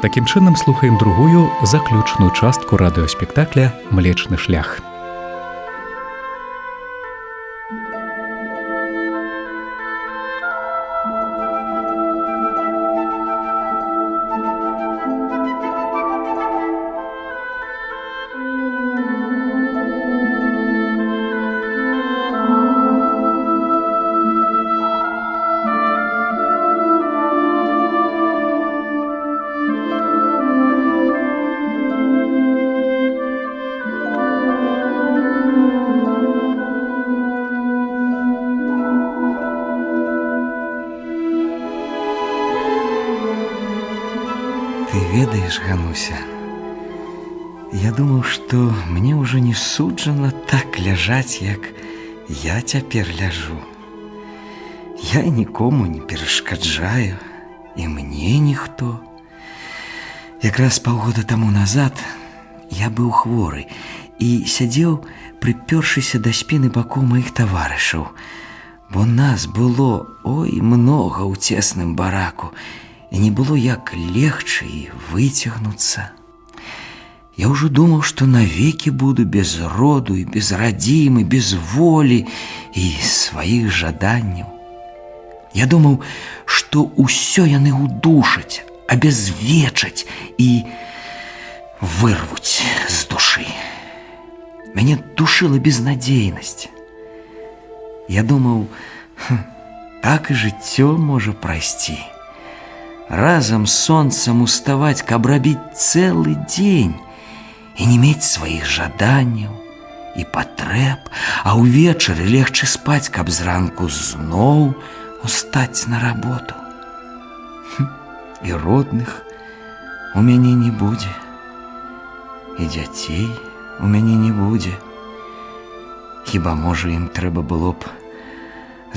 Такім чынам слухаем другую, заключную частку радыёспектакля «Млечны шлях». Ты ведаеш, Гануся, я думаў, што мне ўжо не суджана так ляжаць, як я цяпер ляжу. Я нікому не перашкаджаю, і мне ніхто. Якраз паўгода таму назад я быў хворы і сядзеў, прыпёршыся да спіны бакоў маіх таварышаў, бо нас было ой многа ў цесным бараку, і не было як легчы выцягнуцца. Я ўжо думаў, што навекі буду без роду і без радзімы, без волі і сваіх жаданняў. Я думаў, што ўсё яны удушаць, абязвечаць і вырвуць з душы. Мяне душыла безнадзейнасць. Я думаў, так і жыццё можа прайсці. Разам з сонцам уставаць, каб рабіць цэлы дзень і не мець сваіх жаданняў і патрэб, а ўвечары легчы спаць, каб зранку зноў устаць на работу. І родных у мяне не будзе, і дзяцей у мяне не будзе. Хіба, можа, ім трэба было б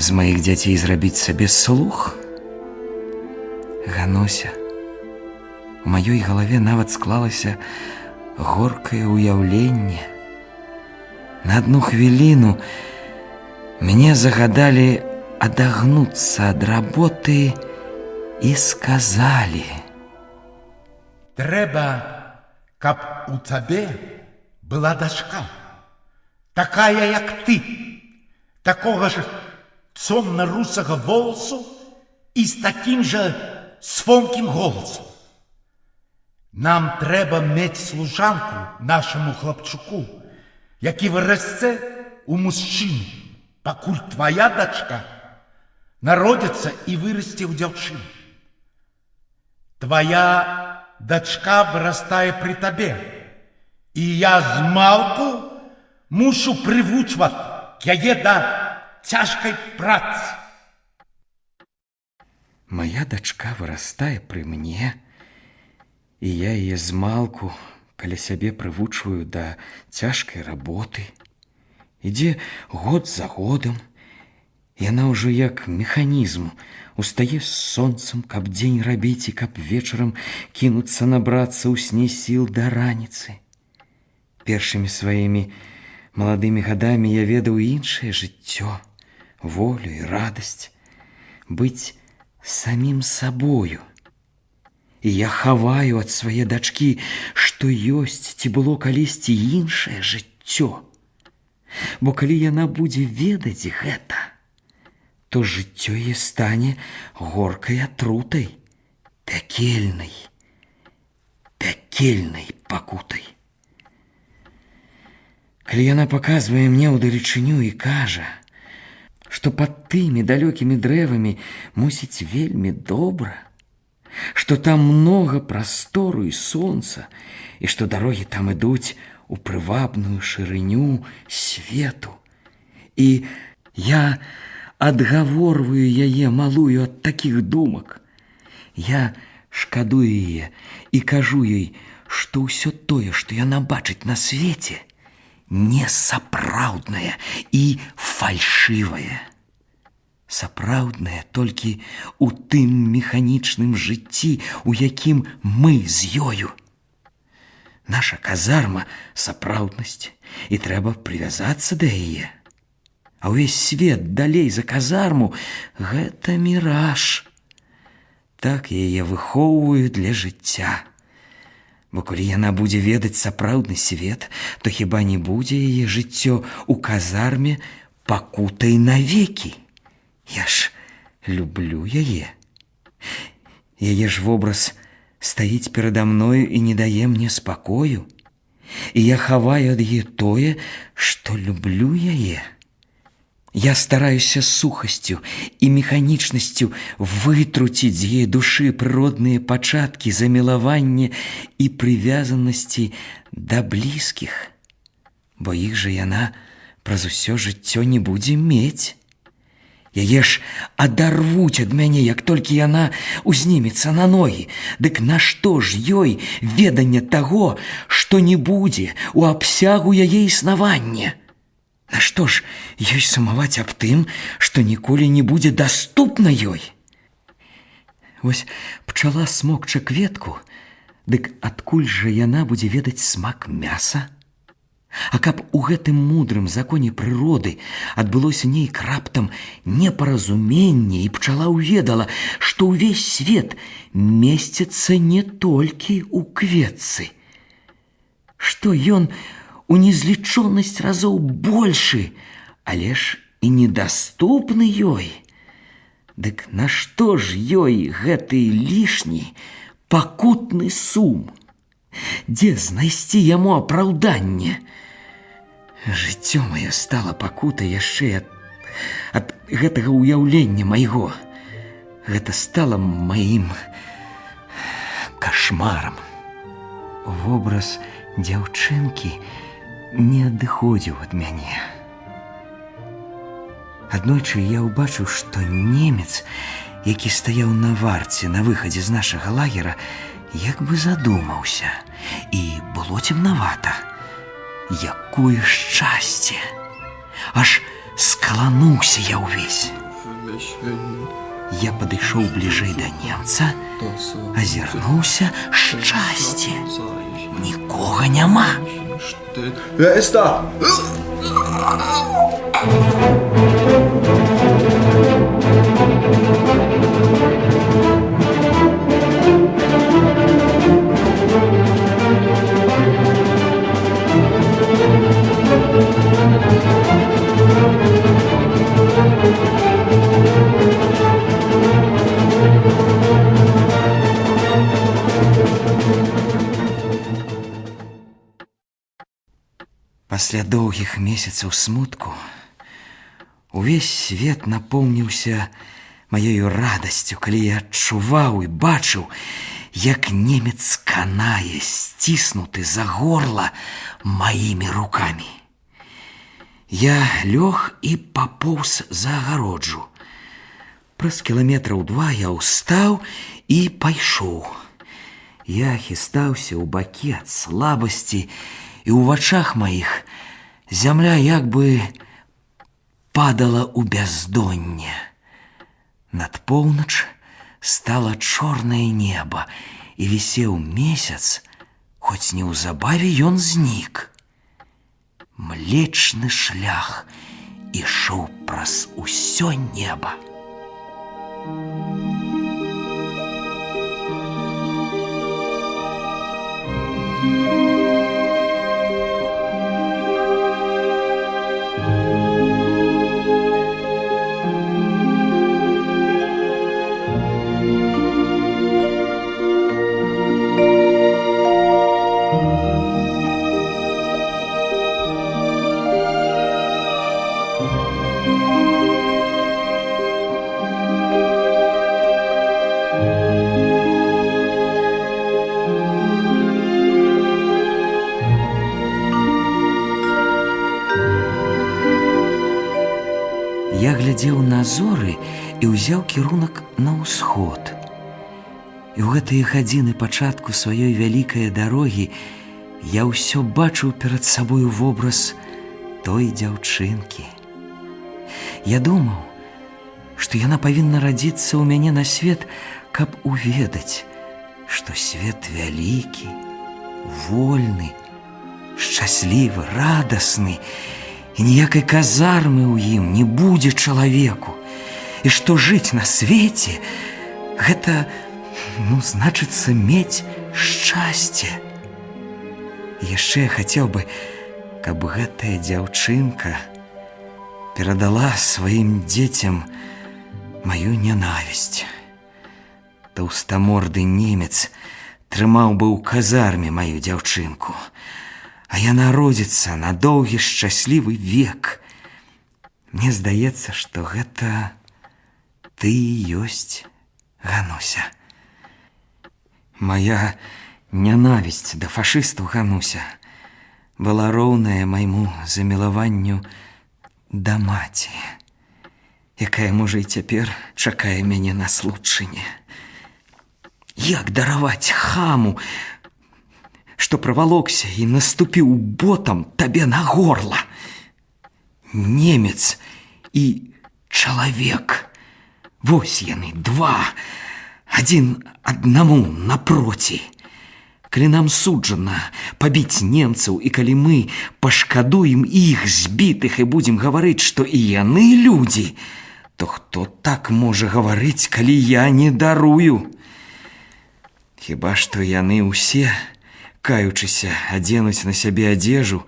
з маіх дзяцей зрабіць сабе слух? Гануся, у маёй галаве нават склалася горкае ўяўленне. На адну хвіліну мне загадалі адагнуцца ад работы і сказалі: трэба, каб у цябе была дачка, такая, як ты, такога ж цёмна-русага воласу і з такім жа звонкім голасам. Нам трэба мець служанку нашаму хлапчуку, які вырасце ў мужчыну, пакуль твая дачка народзіцца і вырасце ў дзяўчыну. Твая дачка вырастае пры табе, і я змалку мушу прывучваць яе да цяжкай працы. Моя дачка вырастае пры мне, і я яе змалку каля сябе прывучваю да цяжкай работы. Ідзе год за годам, Яна ўжо як механізм устае з сонцам, каб дзень рабіць і каб вечарам кінуцца набрацца ў сне сіл да раніцы. Першымі сваімі маладымі гадамі я ведаў іншае жыццё, волю і радасць, быць самім сабою. І я хаваю ад свае дачкі, што ёсць ці было калісьці іншае жыццё. Бо калі яна будзе ведаць гэта, то жыццё яе стане горкай атрутай, пякельнай пакутай. Калі яна паказвае мне ўдалечыню і кажа, што пад тымі далёкімі дрэвамі мусіць вельмі добра, што там многа прастору і сонца, і што дарогі там ідуць у прывабную шырыню свету. І я адгаворваю яе малую ад такіх думак. Я шкадую яе і кажу ёй, што ўсё тое, што яна бачыць на свеце, несапраўднае і фальшывае. Сапраўднае толькі ў тым механічным жыцці, у якім мы з ёю. Наша казарма – сапраўднасць, і трэба прывязацца да яе. А ўвесь свет далей за казарму – гэта міраж. Так яе выхоўваю для жыцця. Бо калі яна будзе ведаць сапраўдны свет, то хіба не будзе яе жыццё ў казарме пакутай навекі? Я ж люблю яе. Яе ж вобраз стаіць перада мною і не дае мне спакою. І я хаваю ад яе тое, што люблю яе. Я стараюся сухасцю і механічнасцю вытруціць з яе душы прыродныя пачаткі замілавання і прывязанасці да блізкіх, бо іх жа яна праз усё жыццё не будзе мець. Яе ж адарвуць ад мяне, як толькі яна узнімецца на ногі. Дык нашто ж ёй веданне таго, што не будзе у абсягу яе існавання? Нашто ж ёй сумаваць аб тым, што ніколі не будзе даступна ёй? Вось пчала смокча кветку, дык адкуль жа яна будзе ведаць смак мяса? А каб у гэтым мудрым законе прыроды адбылося нейк раптам непаразуменне, і пчала ўведала, што ўвесь свет месціцца не толькі ў кветцы, што ён у незлічонасць разоў большы, але ж і недаступны ёй. Дык нашто ж ёй гэты лішні пакутны сум? Дзе знайсці яму апраўданне? Жыццё маё стала пакутай яшчэ ад гэтага ўяўлення майго. Гэта стала маім кашмарам. Вобраз дзяўчынкі не адыходзіў ад мяне. Аднойчы я ўбачыў, што немец, які стаяў на варце на выхадзе з нашага лагера, як бы задумаўся, і было цемнавата. Якое шчасце! Аж скалануўся я ўвесь. Я падышоў бліжэй да немца, азірнуўся, шчасце. Нікога няма. Wer ist da? Пасля доўгіх месяцаў смутку увесь свет напоўніўся маёю радасцю, калі я адчуваў і бачыў, як немец канае, сціснуты за горла маімі рукамі. Я лёг і папоўз за агароджу. Праз кіламетраў 2 я ўстаў і пайшоў. Я хістаўся ў бакі ад слабасці, і ў вачах маіх зямля як бы падала ў бяздонне. Над поўнач стала чорнае неба, і вісеў месяц, хоць неўзабаве ён знік. Млечны шлях ішоў праз усё неба. Я глядзеў на зоры і ўзяў кірунак на ўсход. І ў гэтыя гадзіны пачатку сваёй вялікай дарогі я ўсё бачыў перад сабою вобраз той дзяўчынкі. Я думаў, што яна павінна радзіцца ў мяне на свет, каб уведаць, што свет вялікі, вольны, шчаслівы, радасны, і ніякай казармы ў ім не будзе чалавеку, і што жыць на свеце – гэта, значыцца, мець шчасце. І яшчэ я хацеў бы, каб гэтая дзяўчынка перадала сваім дзецям маю нянавісць. Таўстаморды немец трымаў бы ў казарме маю дзяўчынку, а яна родзіцца на доўгі шчаслівы век. Мне здаецца, што гэта ты і ёсць, Гануся. Мая нянавісць да фашыстаў, Гануся, была роўная майму замілаванню да маці, якая, можа, і цяпер чакае мяне на случыне. Як дараваць хаму, што правалокся і наступіў ботам табе на горла? Немец і чалавек. Вось яны, два, адзін аднаму напроці. Калі нам суджана пабіць немцаў, і калі мы пашкадуем іх збітых і будзем гаварыць, што і яны людзі, то хто так можа гаварыць, калі я не дарую? Хіба што яны ўсе, каючыся, адзенуць на сябе адзежу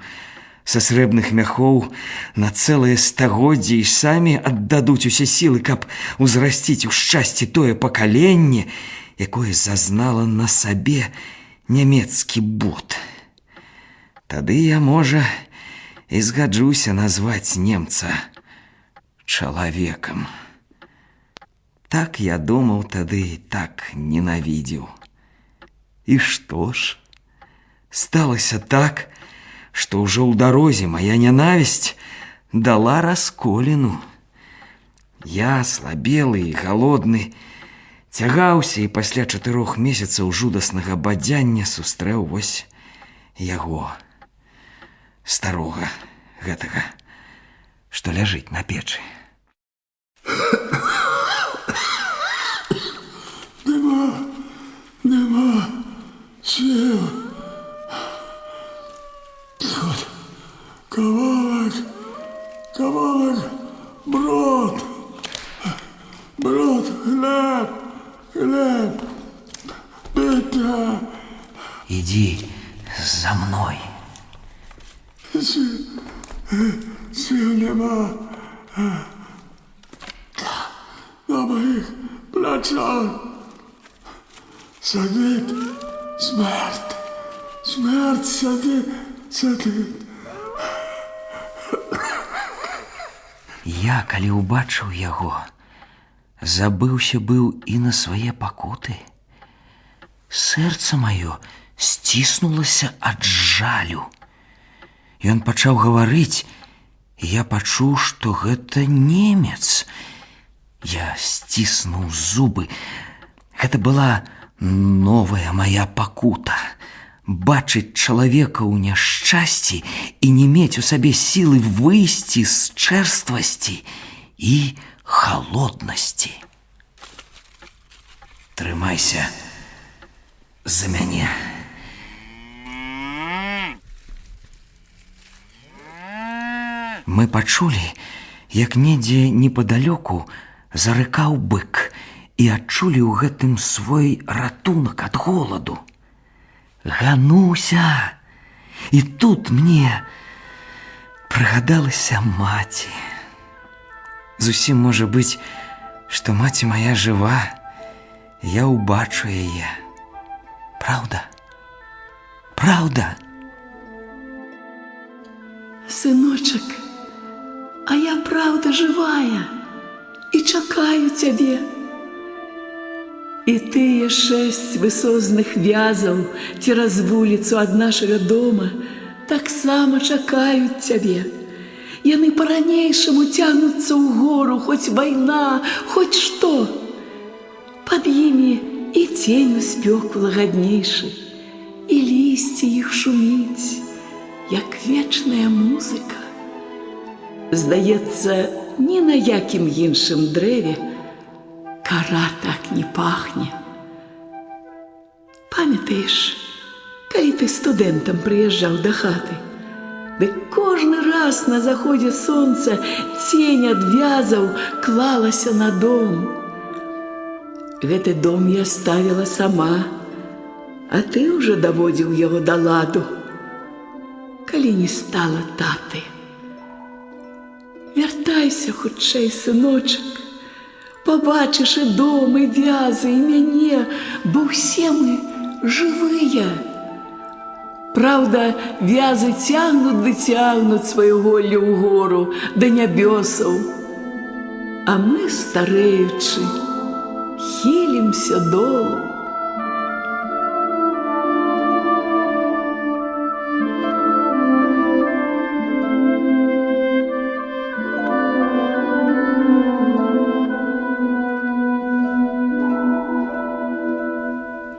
са срэбных мяхоў на цэлае стагоддзе і самі аддадуць усе сілы, каб узрасціць у шчасці тое пакаленне, якое зазнала на сабе нямецкі бут. Тады я, можа, і згаджуся назваць немца чалавекам. Так я думаў тады, так ненавідзеў. І што ж? Сталася так, што ўжо ў дарозе мая нянавісць дала расколіну. Я, слабелы і галодны, цягаўся і пасля 4 месяцаў жудаснага бадзяння сустрэў вось яго, старога гэтага, што ляжыць на печы. Нема сил. Вот кавалок брод, хлеб, пита. Иди за мной. Сил нема. На моих плечах сидит смерть. Смерть сидит. Я, калі ўбачыў яго, забыўся быў і на свае пакуты. Сэрца маё сціснулася ад жалю. Ён пачаў гаварыць, і я пачуў, што гэта немец. Я сціснуў зубы. Гэта была новая моя пакута. бачыць чалавека ў няшчасці і не мець у сабе сілы выйсці з чэрствасці і халоднасці. Трымайся за мяне. Мы пачулі, як недзе непадалёку зарыкаў бык і адчулі ў гэтым свой ратунак ад голаду. Гануся! І тут мне прыгадалася маці. Зусім можа быць, што маці моя жыва, я ўбачу яе. Праўда? Праўда? Сыночак, а я правда жывая і чакаю цябе. І тыя 6 высозных вязаў цераз вуліцу ад нашага дома таксама чакаюць цябе. Яны па-ранейшаму цягнуцца ў гору, хоць вайна, хоць што. Пад імі і цень у спёку лагаднейшы, і лісце іх шуміць, як вечная музыка. Здаецца, ні на якім іншым дрэве кара так не пахне. Памятаеш, калі ты студэнтам прыязджаў да хаты, дык кожны раз на заходзе сонца цень ад вязаў клалася на дом. Гэты дом я ставіла сама, а ты ўжо даводзіў яго да ладу, калі не стала таты. Вяртайся хутчэй, сыночак, пабачыш і дом, і вязы, і мяне, бо ўсе мы жывыя. Праўда, вязы цягнуць ды цягнуць сваю голлю ў гору да нябёсаў, а мы, старэючы, хілімся долу.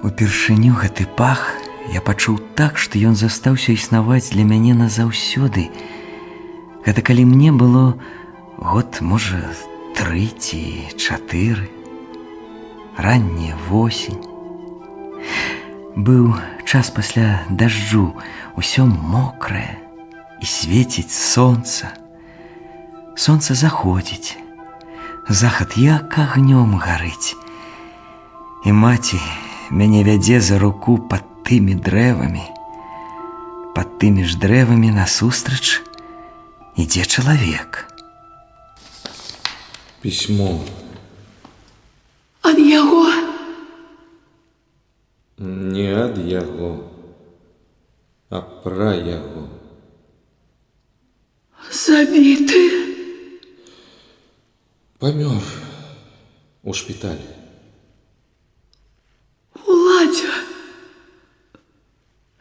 Упершыню гэты пах я пачуў так, што ён застаўся існаваць для мяне назаўсёды. Гэта калі мне было год, можа, 3 ці 4. Ранняя восень. Быў час пасля дажджу, усё мокрае, і свеціць сонца. Сонца заходзіць, захад як агнём гарыць. І маці мяне вядзе за руку пад тымі дрэвамі. Пад тымі ж дрэвамі насустрач ідзе чалавек. Пісьмо. Ад яго? Не ад яго, а пра яго. Забіты? Памёр у шпіталі. Уладзя,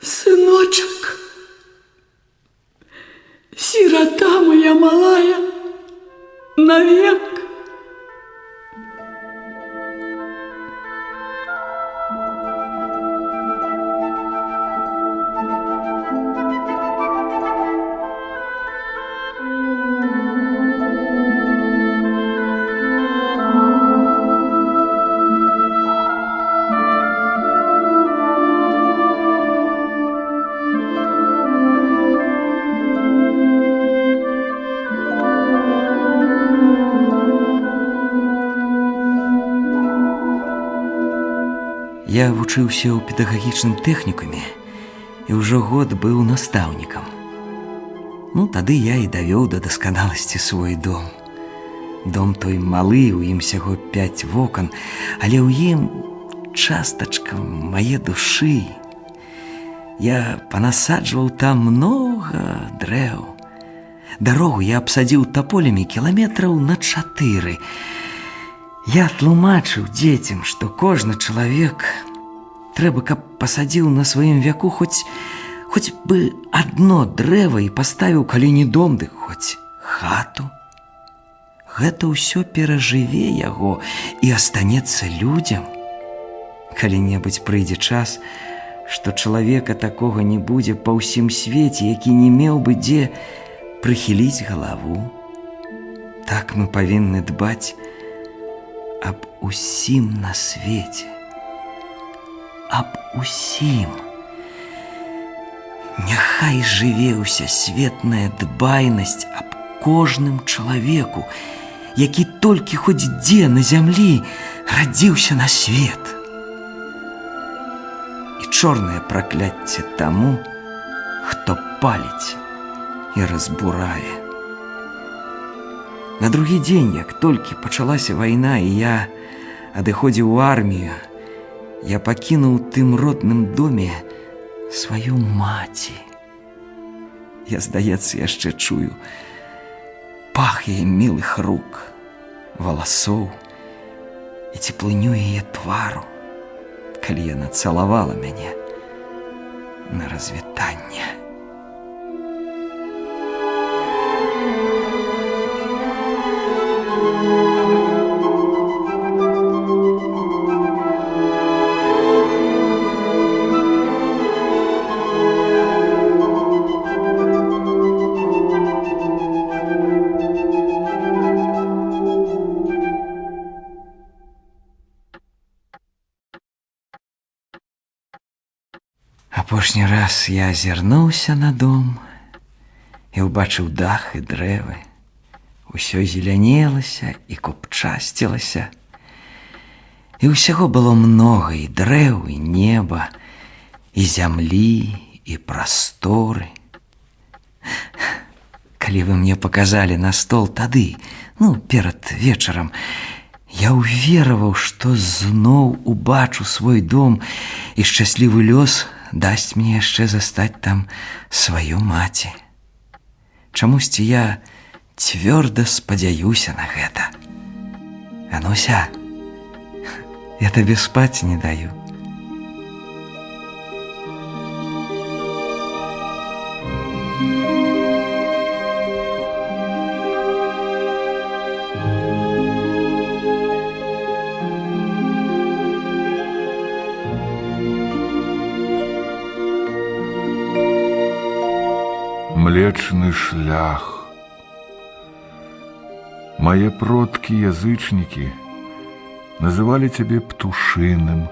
сыночак, сирота моя малая, навек. Я вучыўся ў педагагічным тэхнікуме і ўжо год быў настаўнікам. Тады я і давёў да дасканаласці свой дом. Дом той малы, у ім всяго 5 вокон, але ў ім частачка мае душы. Я панасаджваў там многа дрэў. Дарогу я абсадзіў таполямі кіламетраў на 4. Я тлумачыў дзецям, што кожны чалавек трэба, каб пасадзіў на сваім вяку хоць бы адно дрэва і паставіў, калі не дом, дык хоць хату. Гэта ўсё перажыве яго і астанецца людзям. Калі-небудзь прыйдзе час, што чалавека такога не будзе па ўсім свеце, які не меў бы дзе прыхіліць галаву. Так мы павінны дбаць аб усім на свеце. Аб усім. Няхай жыве ўсясветная дбайнасць аб кожным чалавеку, які толькі хоць дзе на зямлі радзіўся на свет. І чорнае пракляцце таму, хто паліць і разбурае. На другі дзень, як толькі пачалася вайна і я адыходзіў у армію, я пакінуў тым родным доме сваю маці. Я, здаецца, яшчэ чую пах яе мілых рук, валасоў і цеплыню яе твару, калі яна цалавала мяне на развітанне. Апошні раз я азірнуўся на дом і ўбачыў дах і дрэвы. Усё зелянелася і купчасцілася. І ўсяго было многа, і дрэў, і неба, і зямлі, і прасторы. Калі вы мне паказалі на стол тады, перад вечарам, я ўвераваў, што зноў убачу свой дом, і шчаслівы лёс дасць мне яшчэ застаць там сваю маці. Чамусьці я цвёрда спадзяюся на гэта. Ануся, я табе спаць не даю. Млечный шлях. Мои продки-язычники называли тебя Птушиным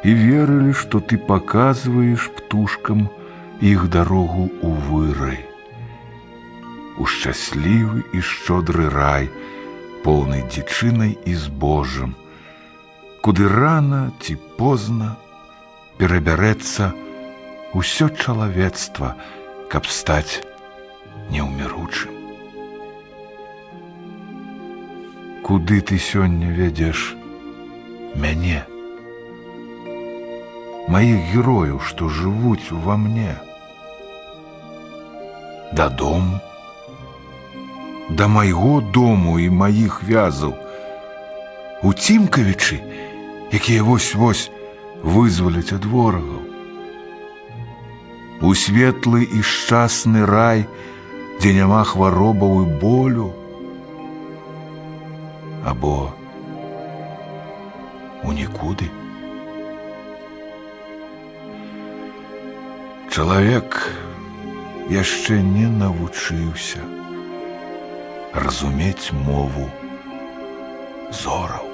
и верили, что ты показываешь птушкам их дорогу у вырай, у счастливый и щедрый рай, полный дичиной и збожжем, куды рано ці поздно перебереться усё чалавецтва, каб стаць неўміручым. Куды ты сёння вядзеш мяне, маіх герояў, што жывуць ува мне? Дадому, да майго дому і маіх вязаў, у Цімкавічы, якія вось-вось вызваляць ад ворагаў, у светлы і шчасны рай, дзе няма хваробаў і болю, або у нікуды. Чалавек яшчэ не навучыўся разумець мову зораў.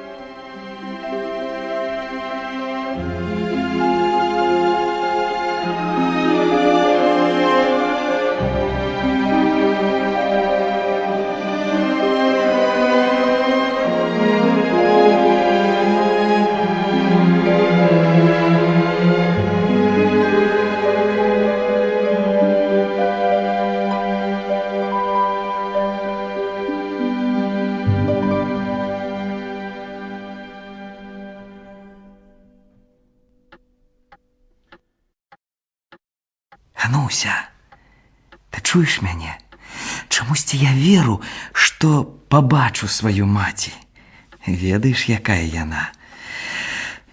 Ануся, ты чуеш мяне? Чамусьці я веру, што пабачу сваю маці. Ведаеш, якая яна?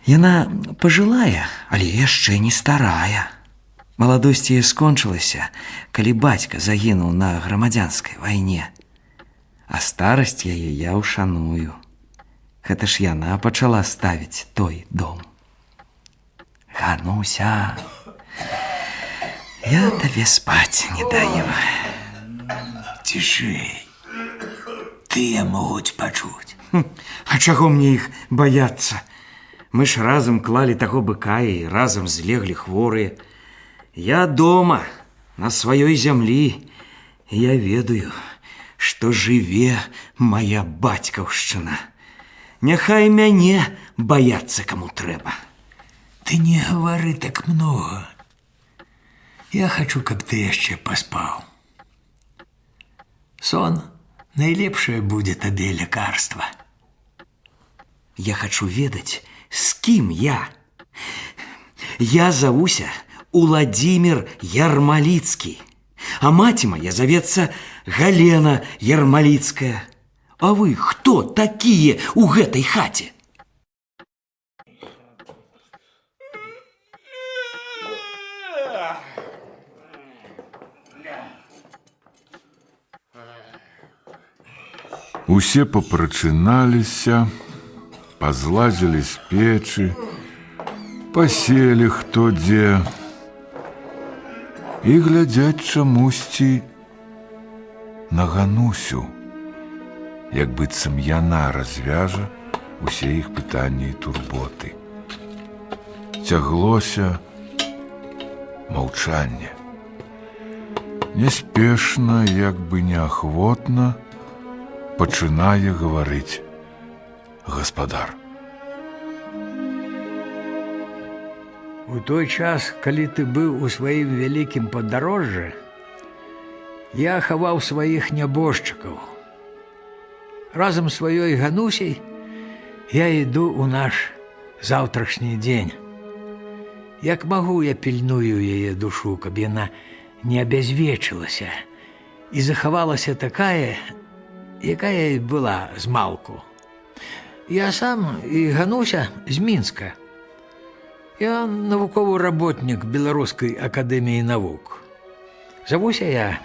Яна пажылая, але яшчэ не старая. Маладосць яе скончылася, калі бацька загінуў на грамадзянскай вайне. А старасць яе я ўшаную. Гэта ж яна пачала ставіць той дом. Гануся, я тебе спать не даю. Цішэй. Тыя могуць пачуць. А чаго мне іх баяцца? Мы ж разам клалі таго быка і разам злеглі хворыя. Я дома, на сваёй зямлі. Я ведаю, што жыве моя бацькаўшчына. Няхай мяне баяцца каму трэба. Ты не гавары так много. Я хочу, каб ты яшчэ паспаў. Сон найлепшае будзе табе лякарства. Я хочу ведаць, з кім я. Я завуся Уладзімір Ярмаліцкі, а маці моя завецца Галена Ярмаліцкая. А вы хто такія ў гэтай хаце? Усе папрачыналіся, пазлазілі з печы, паселі хто дзе і глядзяць чамусьці на Ганусю, як быццам яна развяжа усе іх пытанні і турботы. Цяглося маўчанне. Няспешна, як бы неахвотна, пачынае гаварыць гаспадар. У той час, калі ты быў у сваім вялікім падарожжы, я хаваў сваіх нябожчыкаў. Разам з сваёй Ганусей я іду ў наш заўтрашні дзень. Як магу, я пільную яе душу, каб яна не абязвечылася і захавалася такая, якая і была змалку. Я сам і Гануся з Мінска. Я навуковы работнік Беларускай акадэміі навук. Завуся я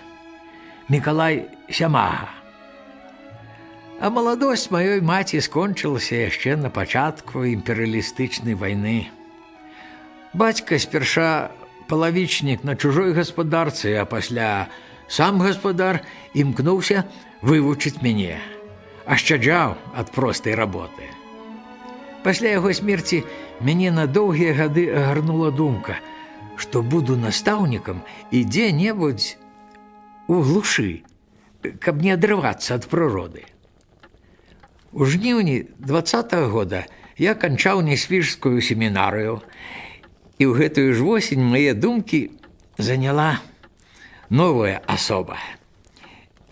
Мікалай Сямага. А маладосць маёй маці скончылася яшчэ на пачатку імперыялістычнай вайны. Бацька спярша палавічнік на чужой гаспадарцы, а пасля сам гаспадар імкнуўся вывучыць мяне, ашчаджаў ад простай работы. Пасля яго смерці мяне на доўгія гады агарнула думка, што буду настаўнікам і дзе-небудзь у глушы, каб не адрывацца ад прыроды. У жніўні 20-го года я канчаў Несвіжскую семінарыю, і ў гэтую ж восень мае думкі заняла новая асоба.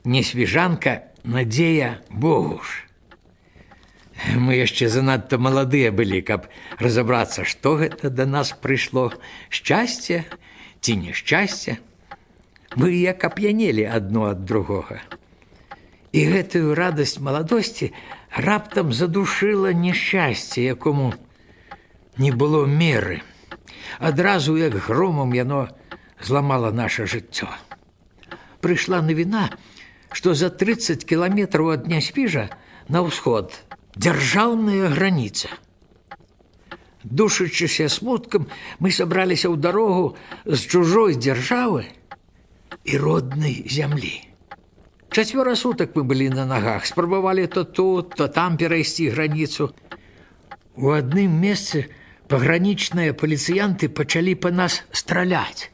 Несвіжанка Надзея Богуш. Мы яшчэ занадта маладыя былі, каб разабрацца, што гэта да нас прыйшло, шчасце ці няшчасце. Мы як ап'янелі адно ад другога. І гэтую радасць маладосці раптам задушыла няшчасце, якому не было меры. Адразу, як громам, яно зламала наша жыццё. Прыйшла навіна, што за 30 кіламетраў ад Нясвіжа на ўсход дзяржаўная граніца. Душачыся смуткам, мы сабраліся ў дарогу з чужой дзяржавы і роднай зямлі. 4 сутак мы былі на нагах, спрабавалі то тут, то там перайсці граніцу. У адным месцы пагранічныя паліцыянты пачалі па нас страляць.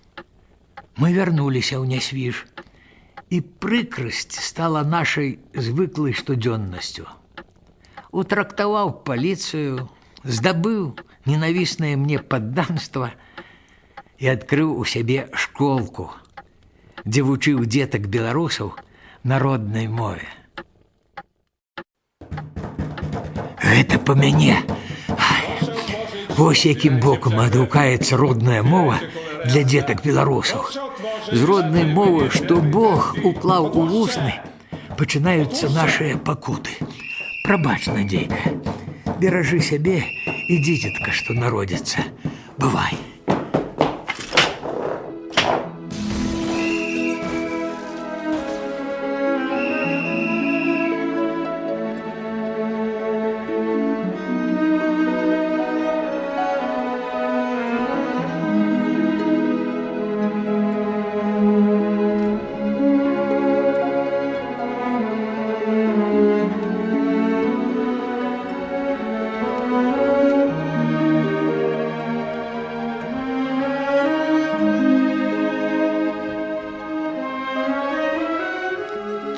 Мы вярнуліся ў Нясвіж, і прыкрасць стала нашай звыклай штодзённасцю. Утрактаваў паліцыю, здабыў ненавіснае мне падданства і адкрыў у сябе школку, дзе вучыў дзетак беларусаў на роднай мове. Гэта па мяне. Вось якім бокам адгукаецца родная мова для дзетак беларусаў. З роднай мовы, што Бог уклаў у вусны, пачынаюцца нашыя пакуты. Прабач, Надзейка, беражы сябе і дзіцятка, што народзіцца. Бывай.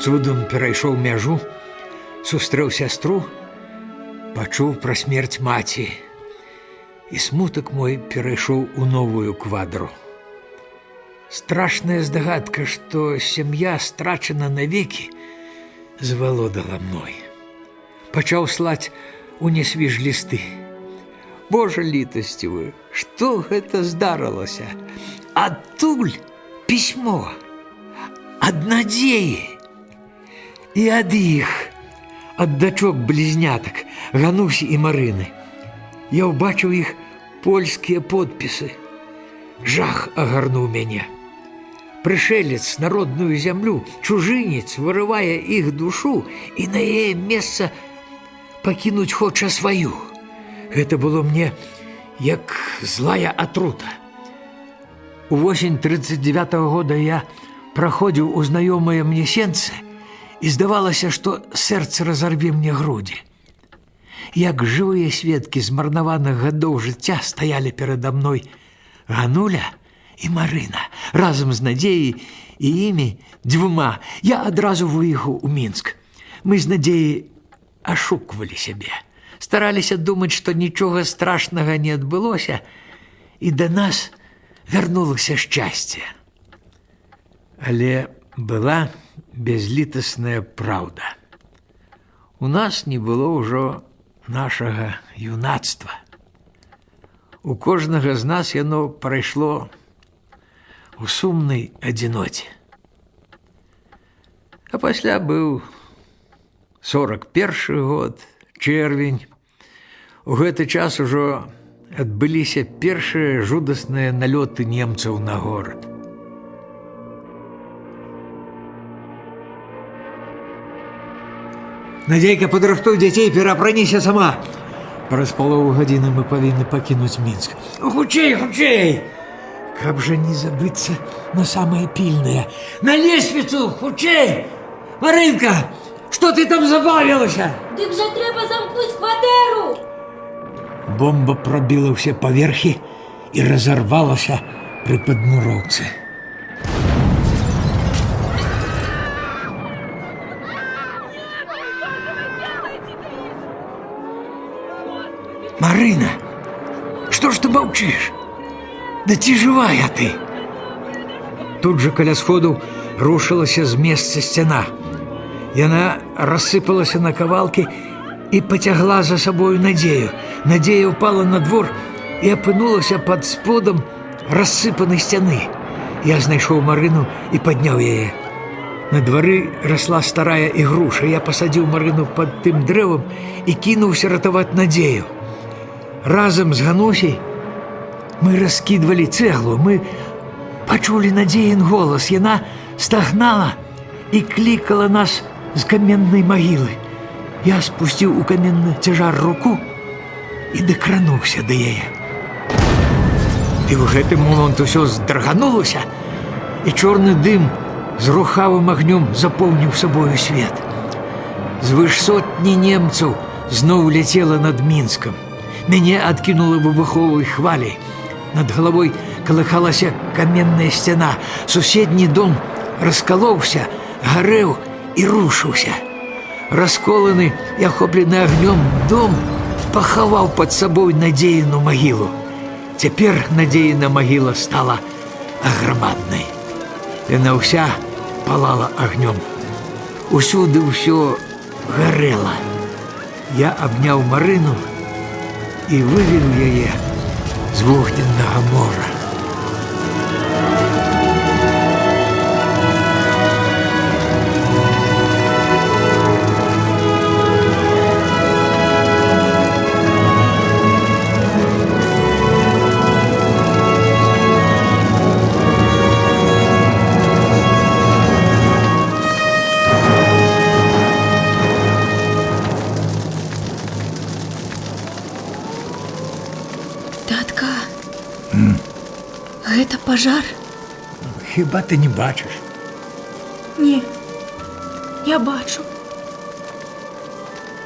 цудам перайшоў мяжу, сустрэў сястру, пачуў пра смерць маці, і смутак мой перайшоў у новую квадру. Страшная здагадка, што сям'я страчана навекі, завалодала мной. Пачаў слаць у несвіж лісты. Божа літасцівы, што гэта здарылася? Адтуль пісьмо ад Надзеі і ад іх, ад дачок-блізнятак, Ганусі і Марыны. Я ўбачыў іх польскія подпісы. Жах агарнуў мяне. Прышэлец на родную зямлю, чужынец вырывае іх душу і на яе месца пакінуць хоча сваю. Гэта было мне як злая атрута. Увосень 39-го года я праходзіў у знаёмыя мне сенцы, і здавалася, што сэрца разарве мне грудзі. Як жывыя сведкі змарнаваных гадоў жыцця стаялі перада мной Гануля і Марына, разам з Надзеяй і імі дзвюма. Я адразу выехаў у Мінск. Мы з Надзеяй ашуквалі сябе, стараліся думаць, што нічога страшнага не адбылося, і да нас вярнулася шчасце. Але была безлітасная праўда. У нас не было ўжо нашага юнацтва. У кожнага з нас яно прайшло у сумнай адзіноце. А пасля быў 41 год, чэрвень. У гэты час ужо адбыліся першыя жудасныя налёты немцаў на горад. Надзейка, падрыхтуй дзяцей, перапраніся сама. Праз палову гадзіны мы павінны пакінуць Мінск. Хутчэй, хутчэй! Каб жа не забыцца на самае пільнае. На лесвіцу, хутчэй! Марынка, што ты там забавілася? Дык жа трэба замкнуць кватэру! Бомба прабіла ўсе паверхі і разарвалася пры падмуроўцы. Марына, што ж ты маўчыш? Да ці жывая ты? Тут жа каля сходу рушылася з месца сцяна. Яна рассыпалася на кавалкі і пацягла за сабою Надзею. Надзея ўпала на двор і апынулася пад сподам рассыпанай сцяны. Я знайшоў Марыну і падняў яе. На двары расла старая ігруша. Я пасадзіў Марыну пад тым дрэвам і кінуўся ратаваць Надзею. Разам з Ганусей мы раскідвалі цэглу. Мы пачулі Надзеін голас. Яна стагнала і клікала нас з каменнай магілы. Я спусціў у каменны цяжар руку і дакрануўся да яе. І ў гэты момант усё здрганулася, і чорны дым з рухавым агнём запоўніў сабою свет. Звыш сотні немцаў зноў ляцела над Мінскам. Мяне адкінула выбуховай хваляй. Над галавой калыхалася каменная сцяна. Суседні дом раскалоўся, гарэў і рушыўся. Расколаны і ахоплены агнём дом пахаваў пад сабой Надзеіну магілу. Цяпер Надзеіна магіла стала аграмаднай. Яна ўся палала агнём. Усюды ўсё гарэла. Я абняў Марыну і вывеў яе з вогненнага мора. Гэта пажар? Хіба ты не бачыш? Не, я бачу.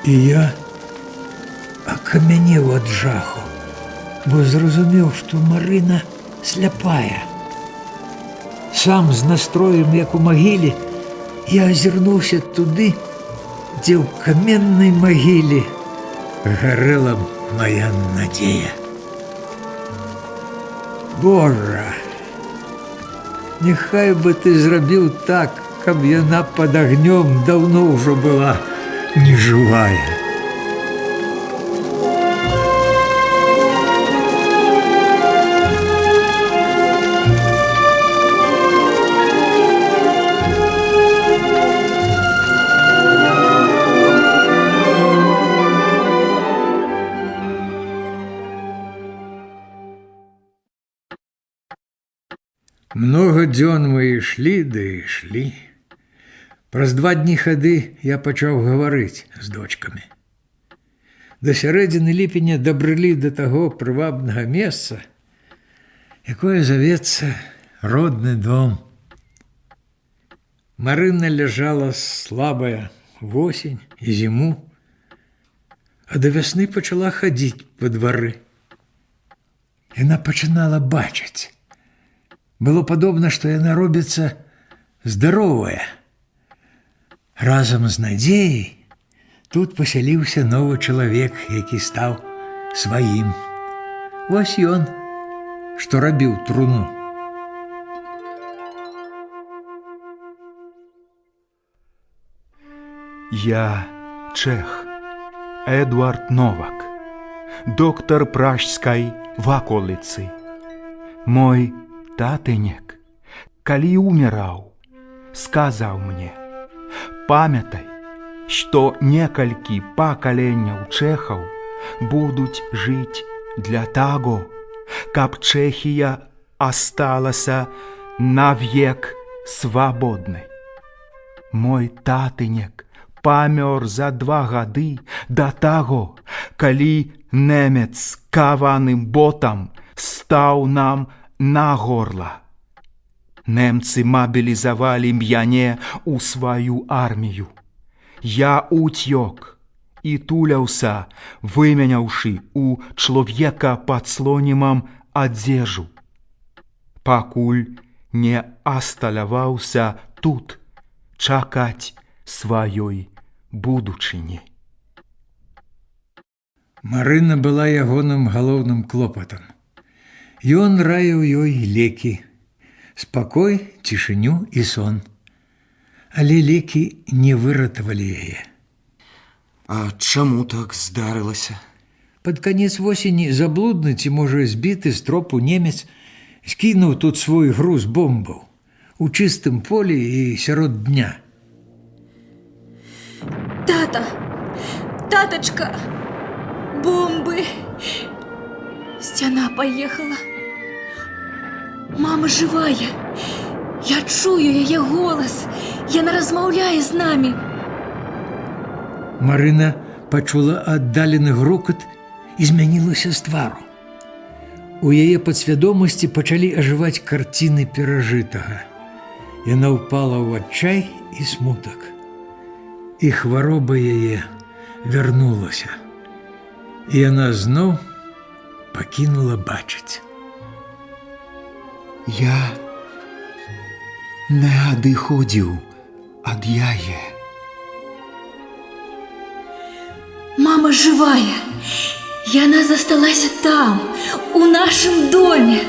І я акамянеў ад жаху, бо зразумеў, што Марына сляпая. Сам з настроем, як у магіле, Я азірнуўся туды, дзе ў каменнай магіле гарэла моя надзея. Божа, няхай бы ты зрабіў так, каб яна пад агнём даўно ўжо была нежывая. Много дзён мы ішлі ды ішлі. Праз 2 дні хады я пачаў гаварыць з дочкамі. Да сярэдзіны ліпеня дабрылі да таго прывабнага месца, якое завецца родны дом. Марына ляжала слабая восень і зіму, а да вясны пачала хадзіць па двары. Яна пачынала бачыць. Было падобна, што яна робіцца здаровая. Разам з надзеяй тут пасяліўся новы чалавек, які стаў сваім. Вось ён, што рабіў труну. Я чех, Эдуард Новак, доктор пражской ваколицы. Мой татынек, калі умираў, сказаў мне: памятай, што некалькі пакаленняў чэхаў будуць жыць для таго, каб Чэхія асталася навек свабоднай. Мой татынек памёр за 2 гады да таго, калі немец каваным ботам стаў нам на горла. Немцы мобілізавалі мяне ў сваю армію. Я уцёк і туляўся, вымяняўшы у чалавека пад слонімам адзежу, пакуль не асталяваўся тут чакаць сваёй будучыні. Марына была ягоным галоўным клопатам. Ён раіў ёй лекі, спакой, цішыню і сон. Але лекі не выратавалі яе. А чаму так здарылася? Пад канец восені заблудны ці, можа, збіты з тропу немец скінуў тут свой груз бомбаў у чыстым полі і сярод дня. Тата! Татачка! Бомбы! Сцяна поехала. Мама живая. Я чую яе голас. Яна размаўляе з намі. Марына пачула аддалены грукат і змянілася з твару. У яе падсвядомасці пачалі ажываць карціны перажытага. Яна ўпала ў адчай і смутак. І хвароба яе вярнулася. І яна зноў пакінула бачыць. Я не адыходзіў ад яе. Мама живая. Яна засталася там, у нашым доме.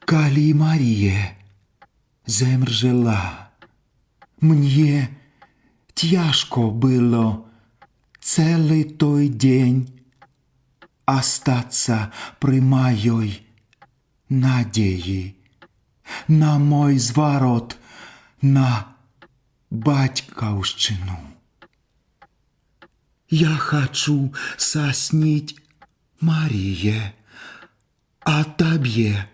Калі Марія zemrzela, мне ciężko było cały той dzień остаться при моей nadziei na mój zwrot na батьківщину. Я хочу соснить Марие, а тебе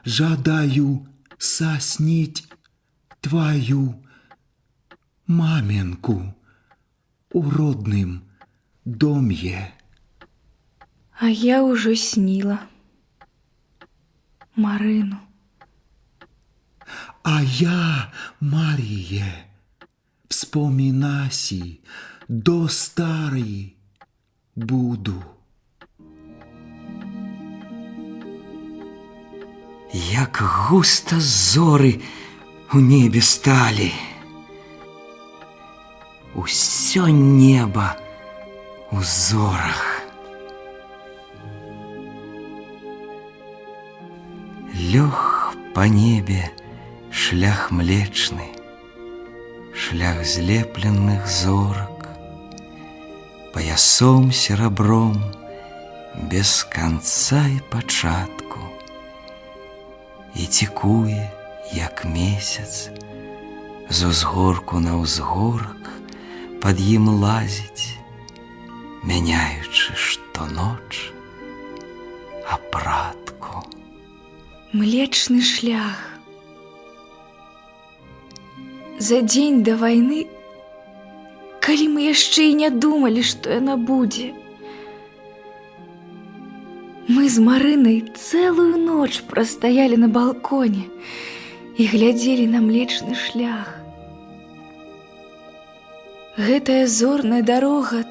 жадаю соснить твою маменьку у родным доме. А я уже снила Марину. А я, Марие, вспоминаси до старой буду. Як густа зоры у небе сталі. Усё неба у зорах. Лёг по небе шлях млечны, шлях злепленных зорок, поясом серебром, без конца и пачатку, и текуе, як месяц, з узгорку на узгорок, под ім лазить, мяняючы штоноч апратку. Млечны шлях. За дзень да вайны, калі мы яшчэ і не думалі, што яна будзе. Мы з Марынай цэлую ноч прастаялі на балконе і глядзелі на млечны шлях. Гэтая зорная дарога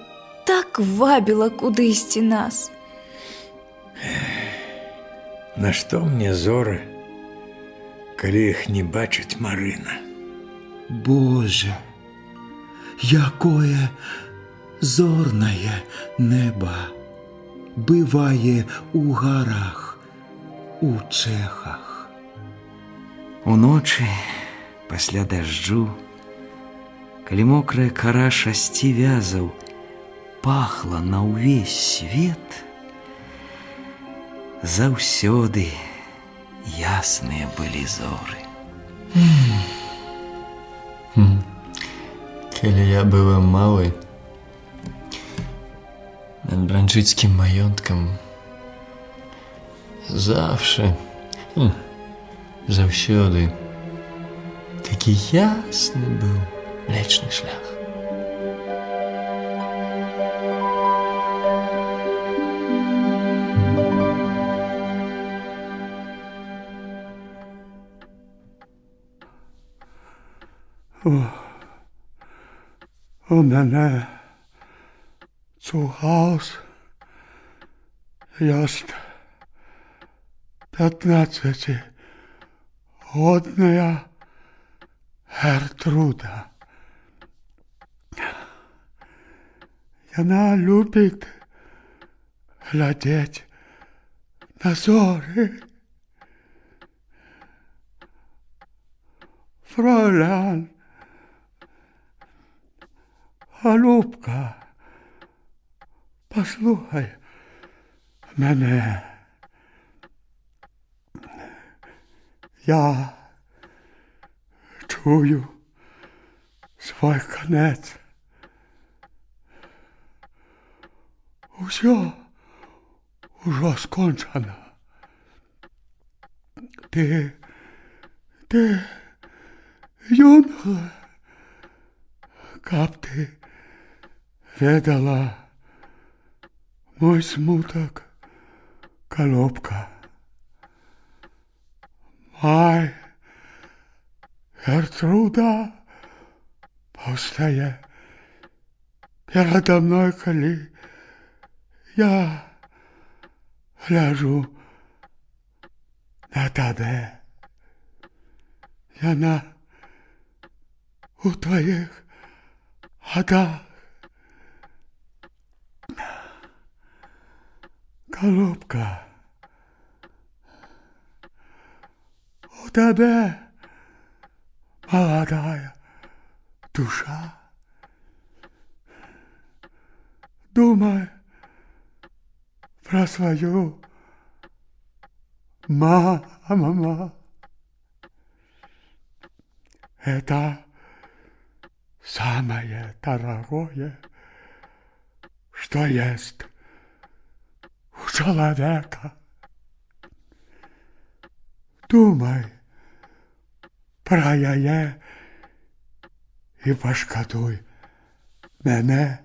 так вабіла кудысьці нас. Нашто мне зоры, калі іх не бачыць Марына? Боже, якое зорнае неба бывае у гарах, у Чэхах. Уночы, пасля дажджу, калі мокрая кара 6 вязаў пахла на ўвесь свет, заўсёды ясныя былі зоры. Калі я была малы, над бранчыцкім маёнткам заўсёды такі ясны быў млечны шлях. У мене цугаус ёсць 15-годная Гертруда. Яна любіць глядзець на зоры. Фролян, голубка, послухай мене. Я чую свой конец. Усё ужо скончана. Ты юнга, каб ты ведала мой смуток, голубка. Май Гертруда паўстае перада мной, калі я гляжу на табе. Яна у твоих годах. Голубка, у тебе молодая душа. Думай про свою маму. Это самое дорогое, что есть у человека. Думай про яе и пошкодуй мене.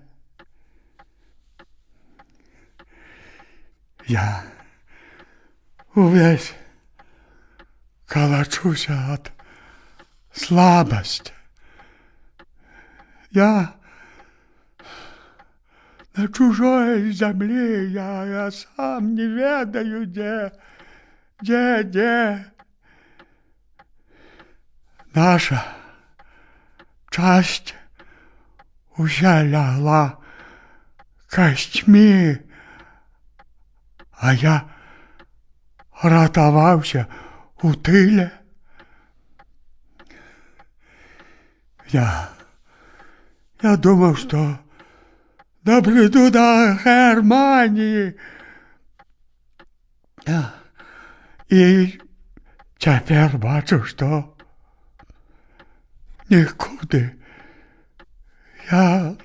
Я увесь калачуся от слабости. Я на чужой земле, я сам не ведаю, где. Наша часть уже лягла костьми, а я ратовался у тыле. Я думал, что добреду до Германии. И теперь бачу, что никуда я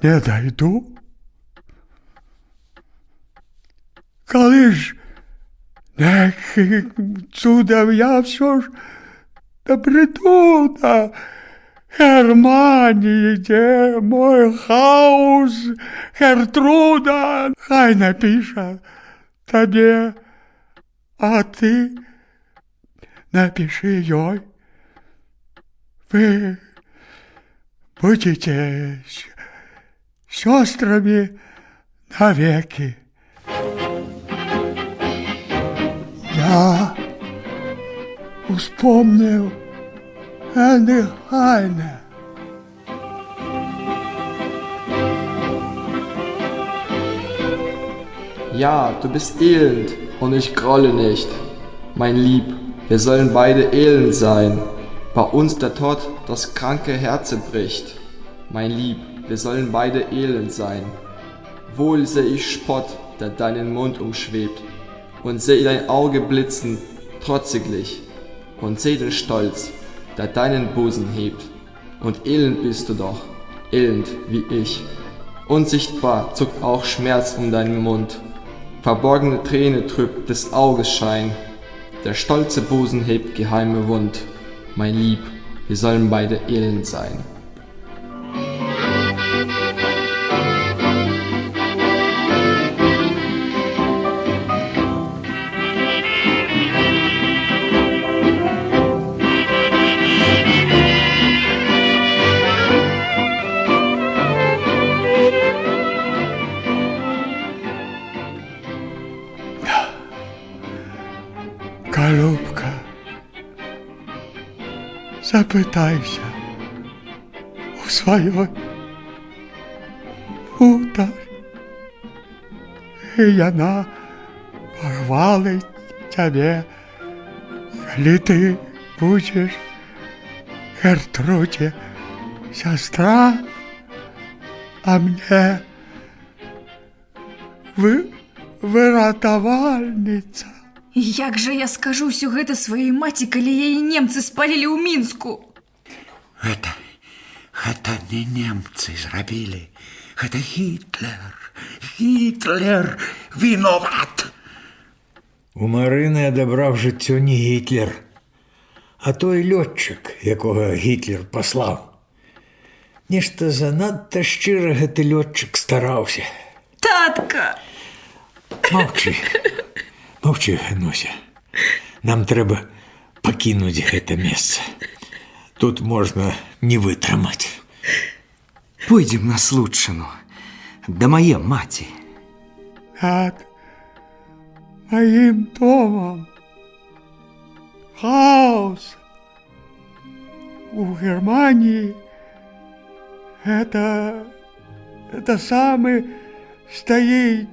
не дойду. Коли ж неким чудом я все ж добреду до Германии, где мой хаус, Гертруда, хай напиша тебе, а ты напиши ей. Вы будете сестрами навеки. Я вспомнил Анны Хайне. Ja, du bist elend und ich grolle nicht. Mein Lieb, wir sollen beide elend sein. Bei uns der Tod das kranke Herze bricht. Mein Lieb, wir sollen beide elend sein. Wohl seh ich Spott, der deinen Mund umschwebt, und seh dein Auge blitzen, trotziglich, und seh den Stolz, der deinen Busen hebt. Und elend bist du doch, elend wie ich. Unsichtbar zuckt auch Schmerz um deinen Mund. Verborgene Träne trübt des Auges Schein. Der stolze Busen hebt geheime Wund. Mein Lieb, wir sollen beide elend sein. Голубка, запитайся у своей утарь, и она похвалит тебе, коли ты будешь Гертруде сестра, а мне выратовальница. Як жа я скажу ўсё гэта сваёй маці, калі яе немцы спалілі ў Мінску? Гэта не немцы зрабілі. Гэта Гітлер. Гітлер вінават. У Марыны адабраў жыццё не Гітлер, а той лётчык, якога Гітлер паслаў. Нешта занадта шчыра гэты лётчык стараўся. Татка! Маўчы. Маўчы, Гануся. Нам трэба пакінуць гэта месца. Тут можна не вытрымаць. Пойдзем на Случчыну, да мае маці. Над моим домом хаос. У Германии это самый стоит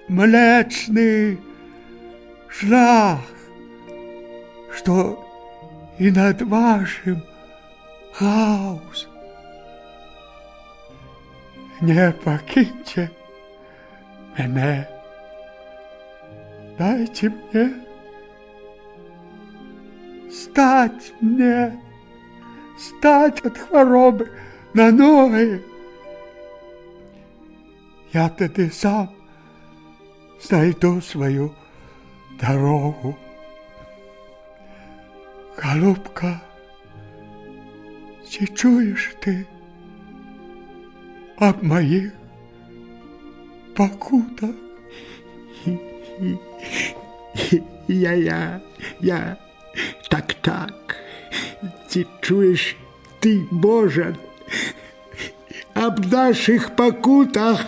млечный шлях, что и над вашим хаос. Не покиньте меня. Дайте мне стать от хворобы на ноги. Я тогда сам знайду свою дорогу. Голубка, чи чуєш ти об моїх покутах? Я, так, ти чуєш ти, Боже, об об наших покутах.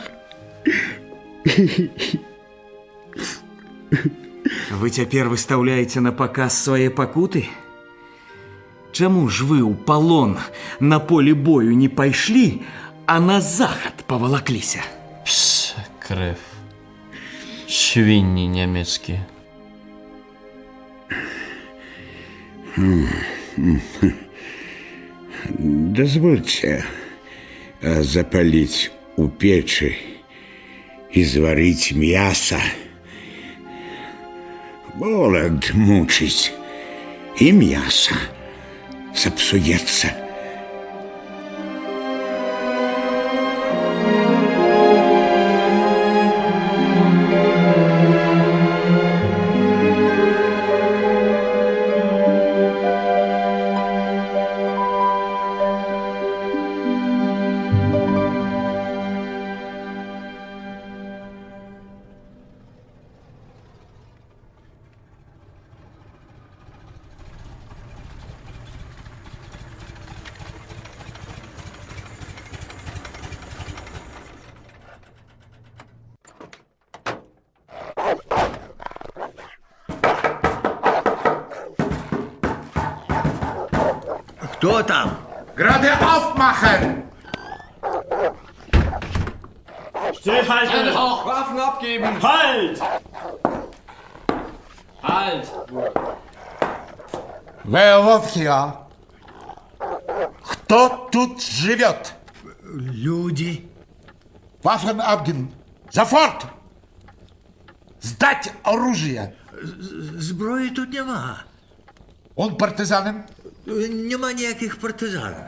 Вы цяпер выстаўляеце на паказ свае пакуты? Чаму ж вы ў палон на поле бою не пайшлі, а на захад павалакліся? Пс, крэв. Свінні нямецкія. Дозвольте запалить у печи и сварить мясо. Голод мучить, и мясо сопсуется. Кто там? Gerade aufmachen! Stillhalten! Waffen abgeben! Halt! Halt! Wer вот hier? Кто тут живет? Люди. Waffen abgeben! Sofort! Сдать оружие! Зброї тут нема. Он партизанин? Нема ніяких партизанів.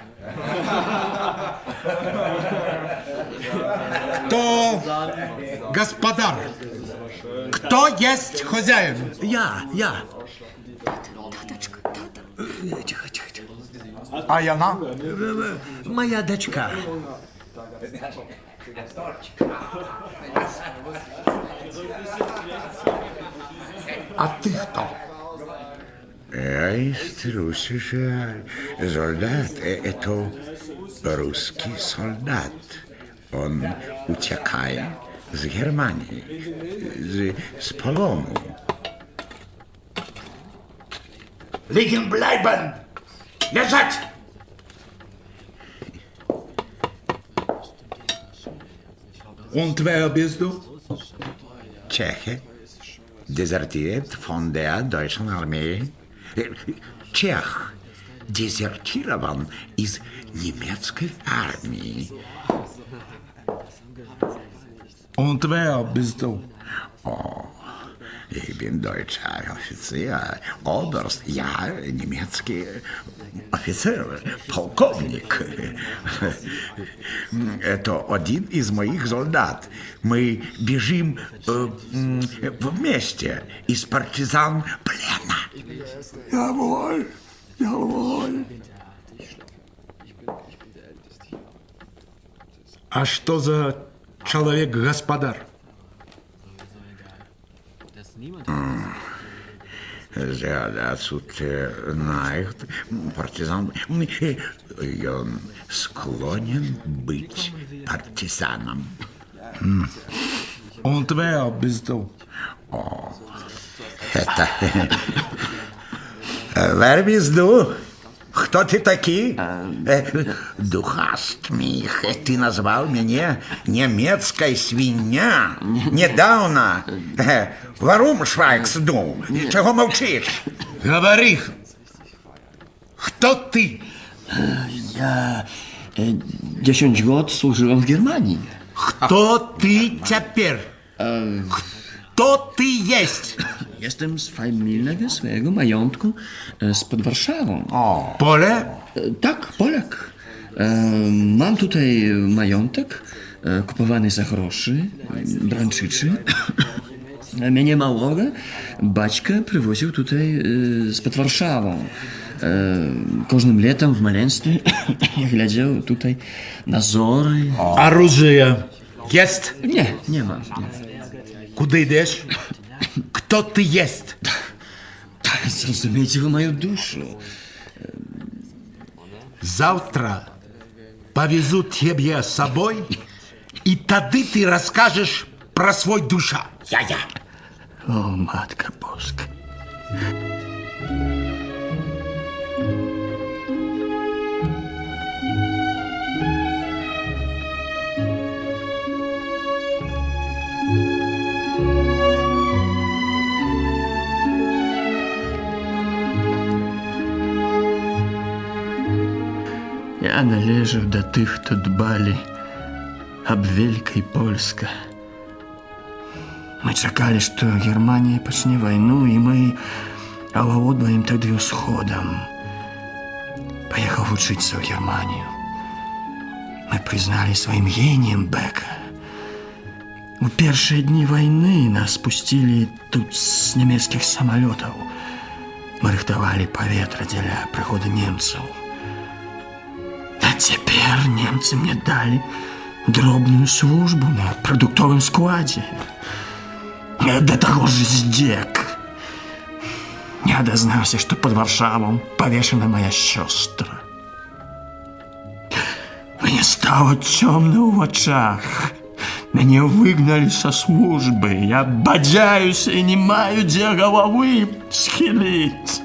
Кто господар? Кто есть хозяин? Я. Тихо, тихо. А яна? Моя дочка. А ты кто? Я есть русский солдат. Это русский солдат. Он утекает с Германии, с полону. Liegen bleiben! Лежать! Und wer bist du? Tscheche, desertiert von der deutschen Armee. Tschech, desertiert из немецкой армии. Und wer bist du? Oh, ich bin deutscher Offizier, Oberst, ja, немецкий офицер, полковник. Это один из моих солдат. Мы бежим вместе из партизан плена. Jawohl, jawohl. А что за человек-господар? Der dazu neigt, партизан. Он склонен быть партизаном. Und wer bist du? Oh, это... Wer bist du? Кто ты такие? Du hast mich, ты назвал меня немецкой свинья. Недавно. Warum schweigst du? Чего молчишь? Говори. Кто ты? Я 10 год służyłem w Германии. Кто ты теперь? Кто ty jest? Jestem z familijnego swojego majątku spod Warszawą. O, Pole? Tak, Polak. Mam tutaj majątek kupowany za groszy, dranczyczy. Mnie małego baćka przywoził tutaj spod Warszawą. Każdym latem w maleństwie глядел tutaj na zory. A оружие jest? Nie ma. Куда idziesz? Kto ty jest? Zrozumiecie wy moją duszę. Завтра повезу тебе с собой, и тогда ты расскажешь про свой душа. Я. О, Матка Боска. Я належав до тых, хто дбалі аб Вялікай Польска. Мы чакалі, што Германія пачне вайну, і мы авалодаем тады ўсходам. Паехаў вучыцца ў Германію. Мы прызналі сваім геніем Бека. У першыя дні вайны нас спусцілі тут з нямецкіх самалётаў. Мы рыхтавалі паветра дзеля прыходу немцаў. А цяпер немцы мне далі дробную службу на прадуктовым складзе. Да таго ж здзек. Я дазнаўся, што пад Варшавам павешана моя сёстра. Мне стала цёмна ў вачах. Мяне выгналі са службы. Я бадзяюся і не маю дзе галавы схіліць.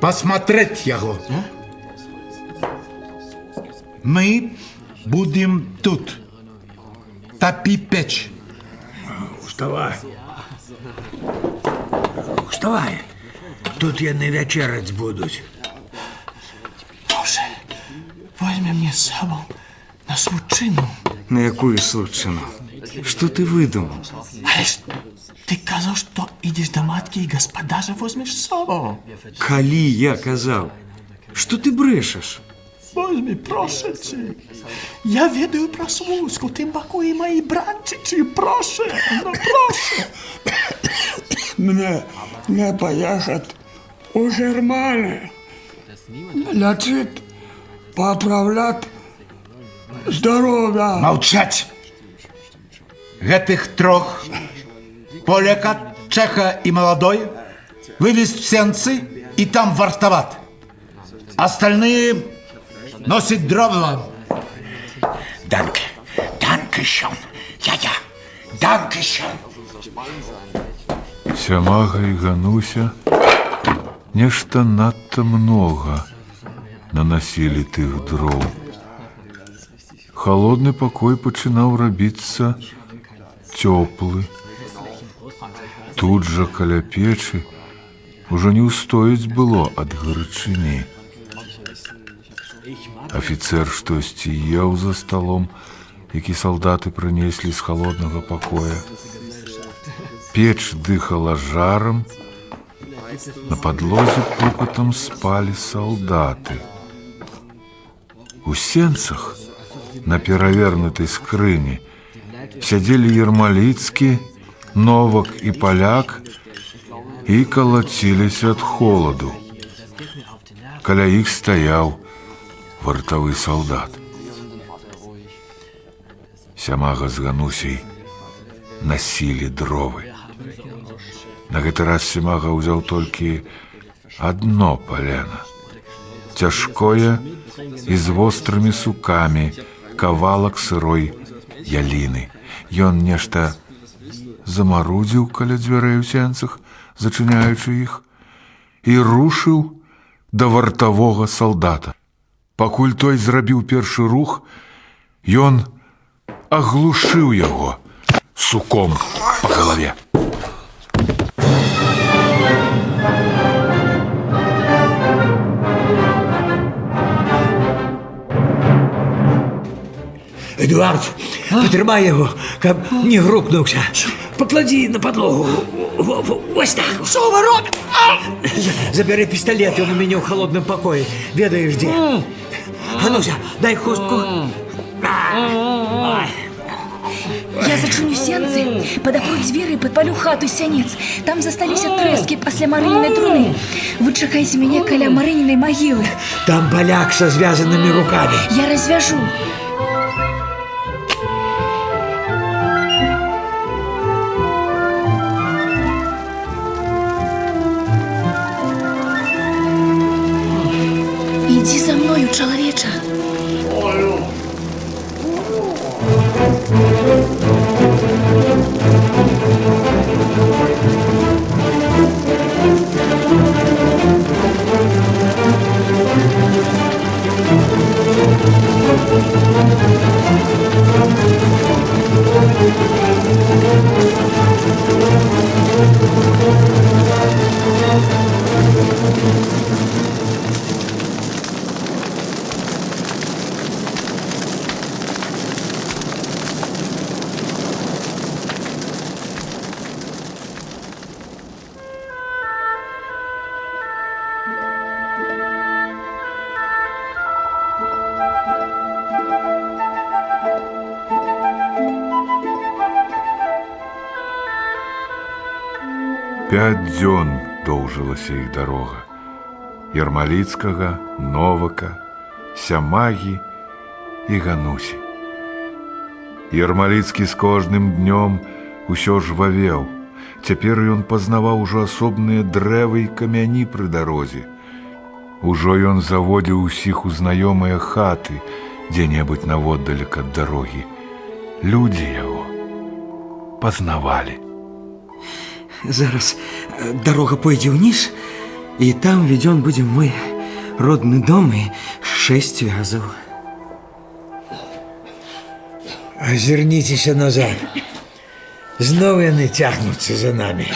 Посмотреть его. Мы будем тут. Топи печь. Вставай. Вставай. Тут яны вечерать будут. Боже, возьми мне с собой на случину. На якую случину? Что ты выдумал? Але ж ты казаў, што ідзеш да маткі і гаспадаржа возьмеш з собою. Калі я казаў? Што ты брэшаш? Возьми, прошу cię. Ja ведаю про Слуцьку, тим баку і мої братчичі. Прошу, ну прошу. Мне не поехать у Германии. Лечить, поправлять здоровье. Молчать! Гэтых трох, поляка, чеха и молодой, вывезть в сенцы и там вартовать. Остальные носить дрова. Данке, данке шон. Я. Данке шон. Сямага і Гануся нешта надта многа наносілі тых дроў. Холодны пакой пачынаў рабіцца цёплы. Тут жа каля печы ужо не ўстоіць было ад гарачыні. Афіцэр штосьці еў за сталом, які салдаты прынеслі з холоднага пакоя. Печ дыхала жарам, на падлозе покатам спалі салдаты. У сенцах на перавернутай скрыні сядзелі Ермаліцкі, Новак і Паляк і калаціліся ад холаду. Каля іх стаяў вартавы салдат. Сямага з Ганусей насілі дровы. На гэты раз Сямага ўзяў толькі адно палена. Цяжкое і з вострымі сукамі кавалак сырой яліны. Ён нешта замарудзіў каля дзвярэй у сенцах, зачыняючы іх, і рушыў да вартавога салдата. Пакуль той зрабіў першы рух, ён аглушыў яго суком па галаве. Эдуард, потрымай яго, каб не грукнуўся. Поклади на подлогу. Вось так. Що ви робите? Забери пистолет, он у меня в холодном покое. Ведаешь где? Гануся, дай хустку. Я зачыню сенцы, падапру дзверы і падпалю хату сянец. Там засталіся трэскі пасля Марынінай труны. Вы чакайце мяне каля Марынінай магілы. Там поляк со связанными руками. Я развяжу. чалавеча. Пять дзён доўжылася іх дарога. Ярмаліцкага, Новака, Сямагі і Ганусі. Ярмаліцкі з кожным днём усё жвавеў. Цяпер ён пазнаваў ужо асобныя дрэвы і камяні пры дарозе. Ужо ён заводзіў усіх у знаёмыя хаты, дзе-небудзь наводдалек ад дарогі. Людзі яго пазнавалі. Зараз дорога пойдзе ўніз, і там ведён будзе мой родны дом і 6 вязаў. Озерніцеся назад. Зноў яны цягнуцца за намі.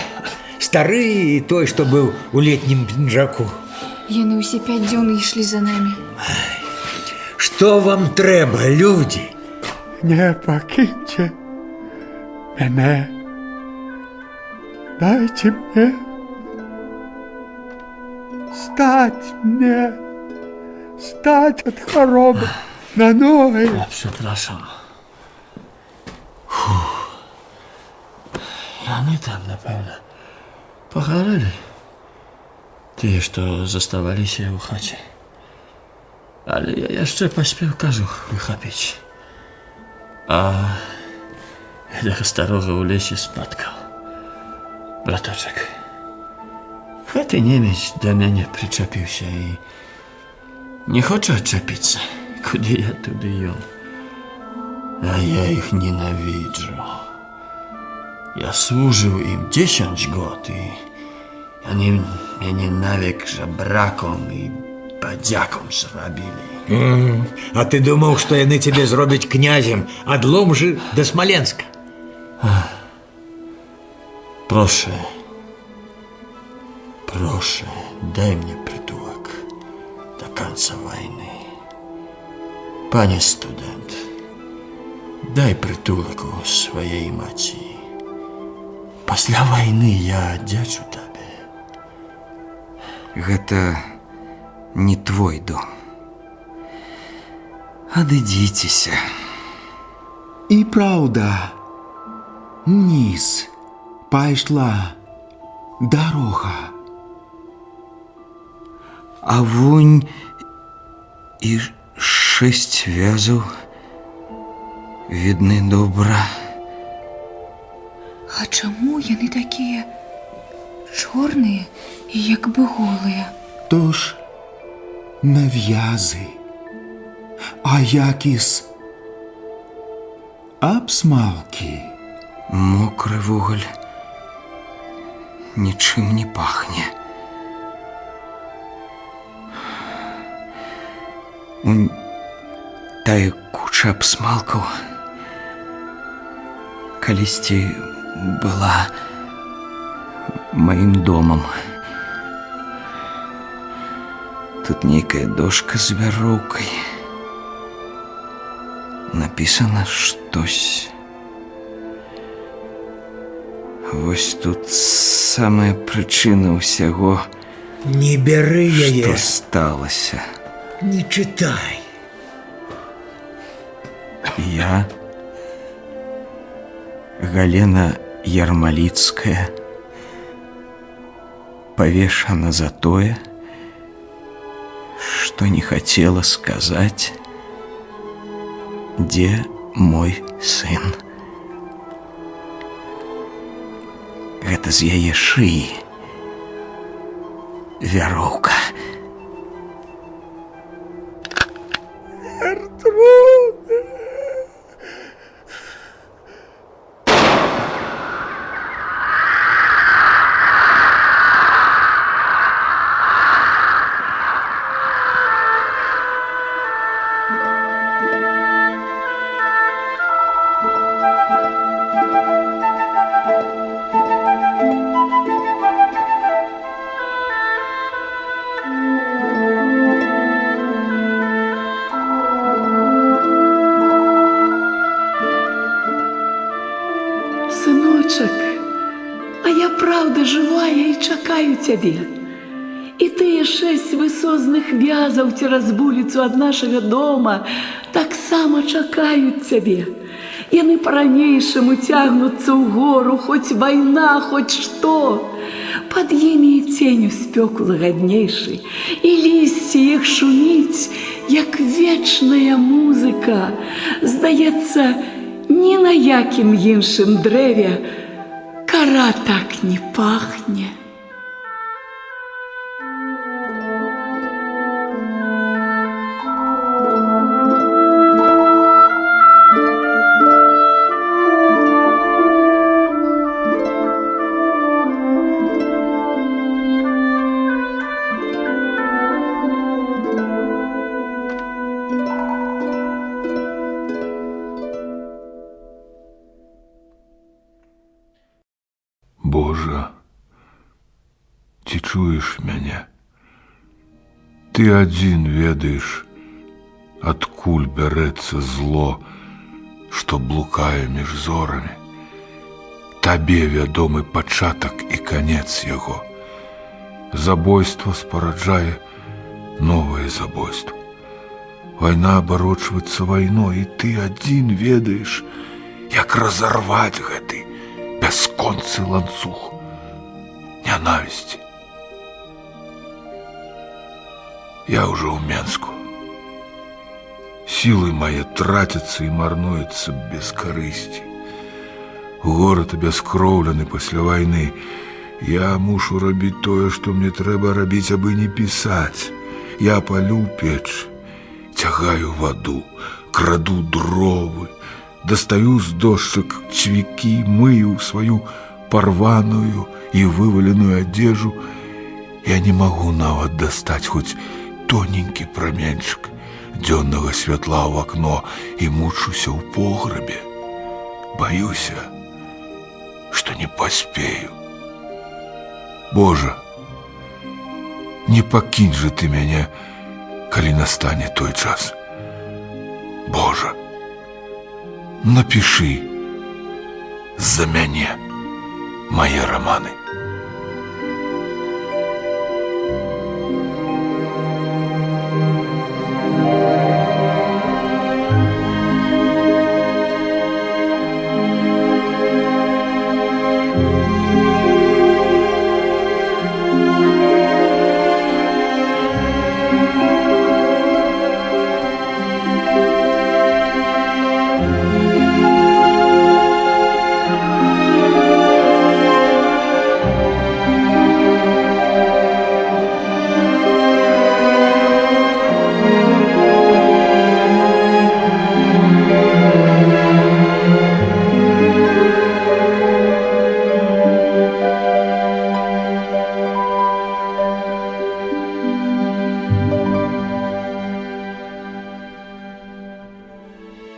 Стары і той, што быў у летнім пінжаку. Яны ўсе 5 дзён ішлі за намі. Што вам трэба, людзі? Не пакіньце мяне. Дайте мне стать от хвороби на ноги. Przepraszam. Яны там, напэўна, пагарэлі. Тыя, што заставаліся ў хаце. Але я яшчэ паспеў кажух выхапіць. А гэтага старога ў лесе спаткаў. Браточак, гэты немец да мяне прычапіўся і не хоча адчапіцца, куды я, туды ён. А я іх ненавіджу. Я служыў ім 10 год, і яны мяне навек жабраком і падзяком зрабілі. А ты думаў, што яны цябе зробяць князем ад Ломжы да Смаленска? Прошу, дай мне притулок до конца войны. Пане студент, дай притулок у своей маці. Пасля войны я аддзячу табе. Гэта не твой дом. Адыдзіцеся. І праўда, униз пайшла дорога. А вунь і 6 вязаў видны добра. А чаму яны такія чорныя і як бы голыя? Тож нав'язи, а якіс абсмалки. Мокры вуголь нічым не пахне. Тая куча абсмалкаў калісьці была маім домам. Тут нейкая дошка з вяроўкай. Напісана штось. Вось тут самая прычына ўсяго. Не бяры яе. Што сталася? Не чытай. Я, Галена Ярмаліцкая, повешана за тое, што не хацела сказаць, дзе мой сын. Гэта з яе шыі вяроўка. сыночак, а я правда живая и чакаю цябе. І тыя 6 высозных вязаў цераз вуліцу ад нашага дома таксама чакаюць цябе. Яны па-ранейшаму цягнуцца ў гору, хоць вайна, хоць што. Пад імі і цень у спёку лагаднейшы, і лісце іх шуміць, як вечная музыка. Здаецца, ні на якім іншым дрэве кара так не пахне. Божа, ці чуеш мяне? Ты адзін ведаеш, адкуль бярэцца зло, што блукае між зорамі. Табе вядомы пачатак і канец яго. Забойства спараджае новае забойство. Вайна абарочваецца вайной, і ты адзін ведаеш, як разарваць гэты бясконцы ланцуг нянавісці. Я ўжо ў Менску. Сілы мае трацяцца і марнуюцца без карысці. Горад абяскроўлены пасля вайны. Я мушу рабіць тое, што мне трэба рабіць, абы не пісаць. Я палю печ, цягаю ваду, краду дровы, дастаю з дошчак цвікі, мыю сваю парваную і вываленую адзежу. Я не магу нават дастаць хоць тоненькі праменьчык дзённага святла ў акно і мучуся ў пограбе. Баюся, што не паспею. Божа, не пакінь жа ты мяне, калі настане той час. Божа, напиши за мяне мае романы.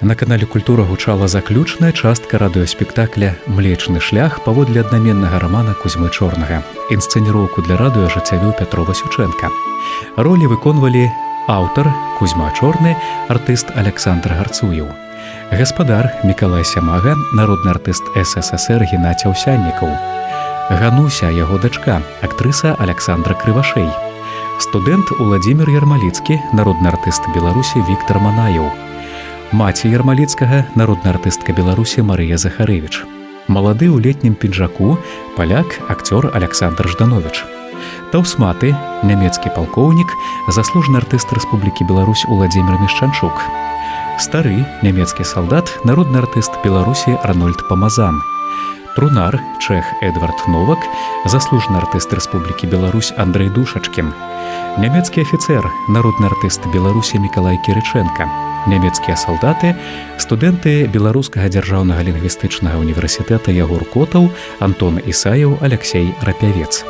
На канале «Культура» гучала заключная частка радыёспектакля «Млечны шлях» паводле аднаменнага рамана Кузьмы Чорнага. Інсцэніроўку для радыё ажыццявіў Пятро Васючэнка. Ролі выконвалі аўтар Кузьма Чорны, артыст Александр Гарцуеў, гаспадар Мікалай Сямага, народны артыст СССР Геннадзь Аўсяннікаў, Гануся, яго дачка, актрыса Александра Крывашэй, студэнт Уладзімір Ярмаліцкі, народны артыст Беларусі Віктар Манаеў, маці Ярмаліцкага, народная артыстка Беларусі Марыя Захарэвіч, малады ў летнім пінжаку паляк, акцёр Александр Ждановіч, таўсматы, нямецкі палкоўнік, заслужаны артыст Рэспублікі Беларусь Уладзімір Мішчанчук, стары, нямецкі салдат, народны артыст Беларусі Арнольд Памазан, трунар, чэх Эдвард Новак, заслужаны артыст Рэспублікі Беларусь Андрэй Душачкін, нямецкі афіцэр, народны артыст Беларусі Мікалай Кірычэнка, нямецкія салдаты, студэнты Беларускага дзяржаўнага лінгвістычнага універсітэта Ягор Котаў, Антон Ісаеў, Алексей Рапявец.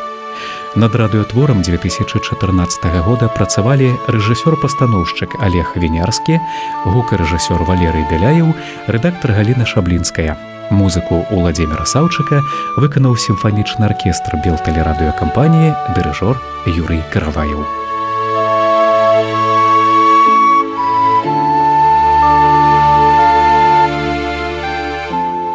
Над радыётворам 2014 года працавалі рэжысёр-пастаноўшчык Олег Вінярскі, гукарэжысёр Валерый Беляеў, рэдактар Галіна Шаблінская. Музыку Уладзіміра Саўчыка выканаў сімфанічны аркестр Белтэлерадыёкампаніі, дырыжор Юрый Караваеў.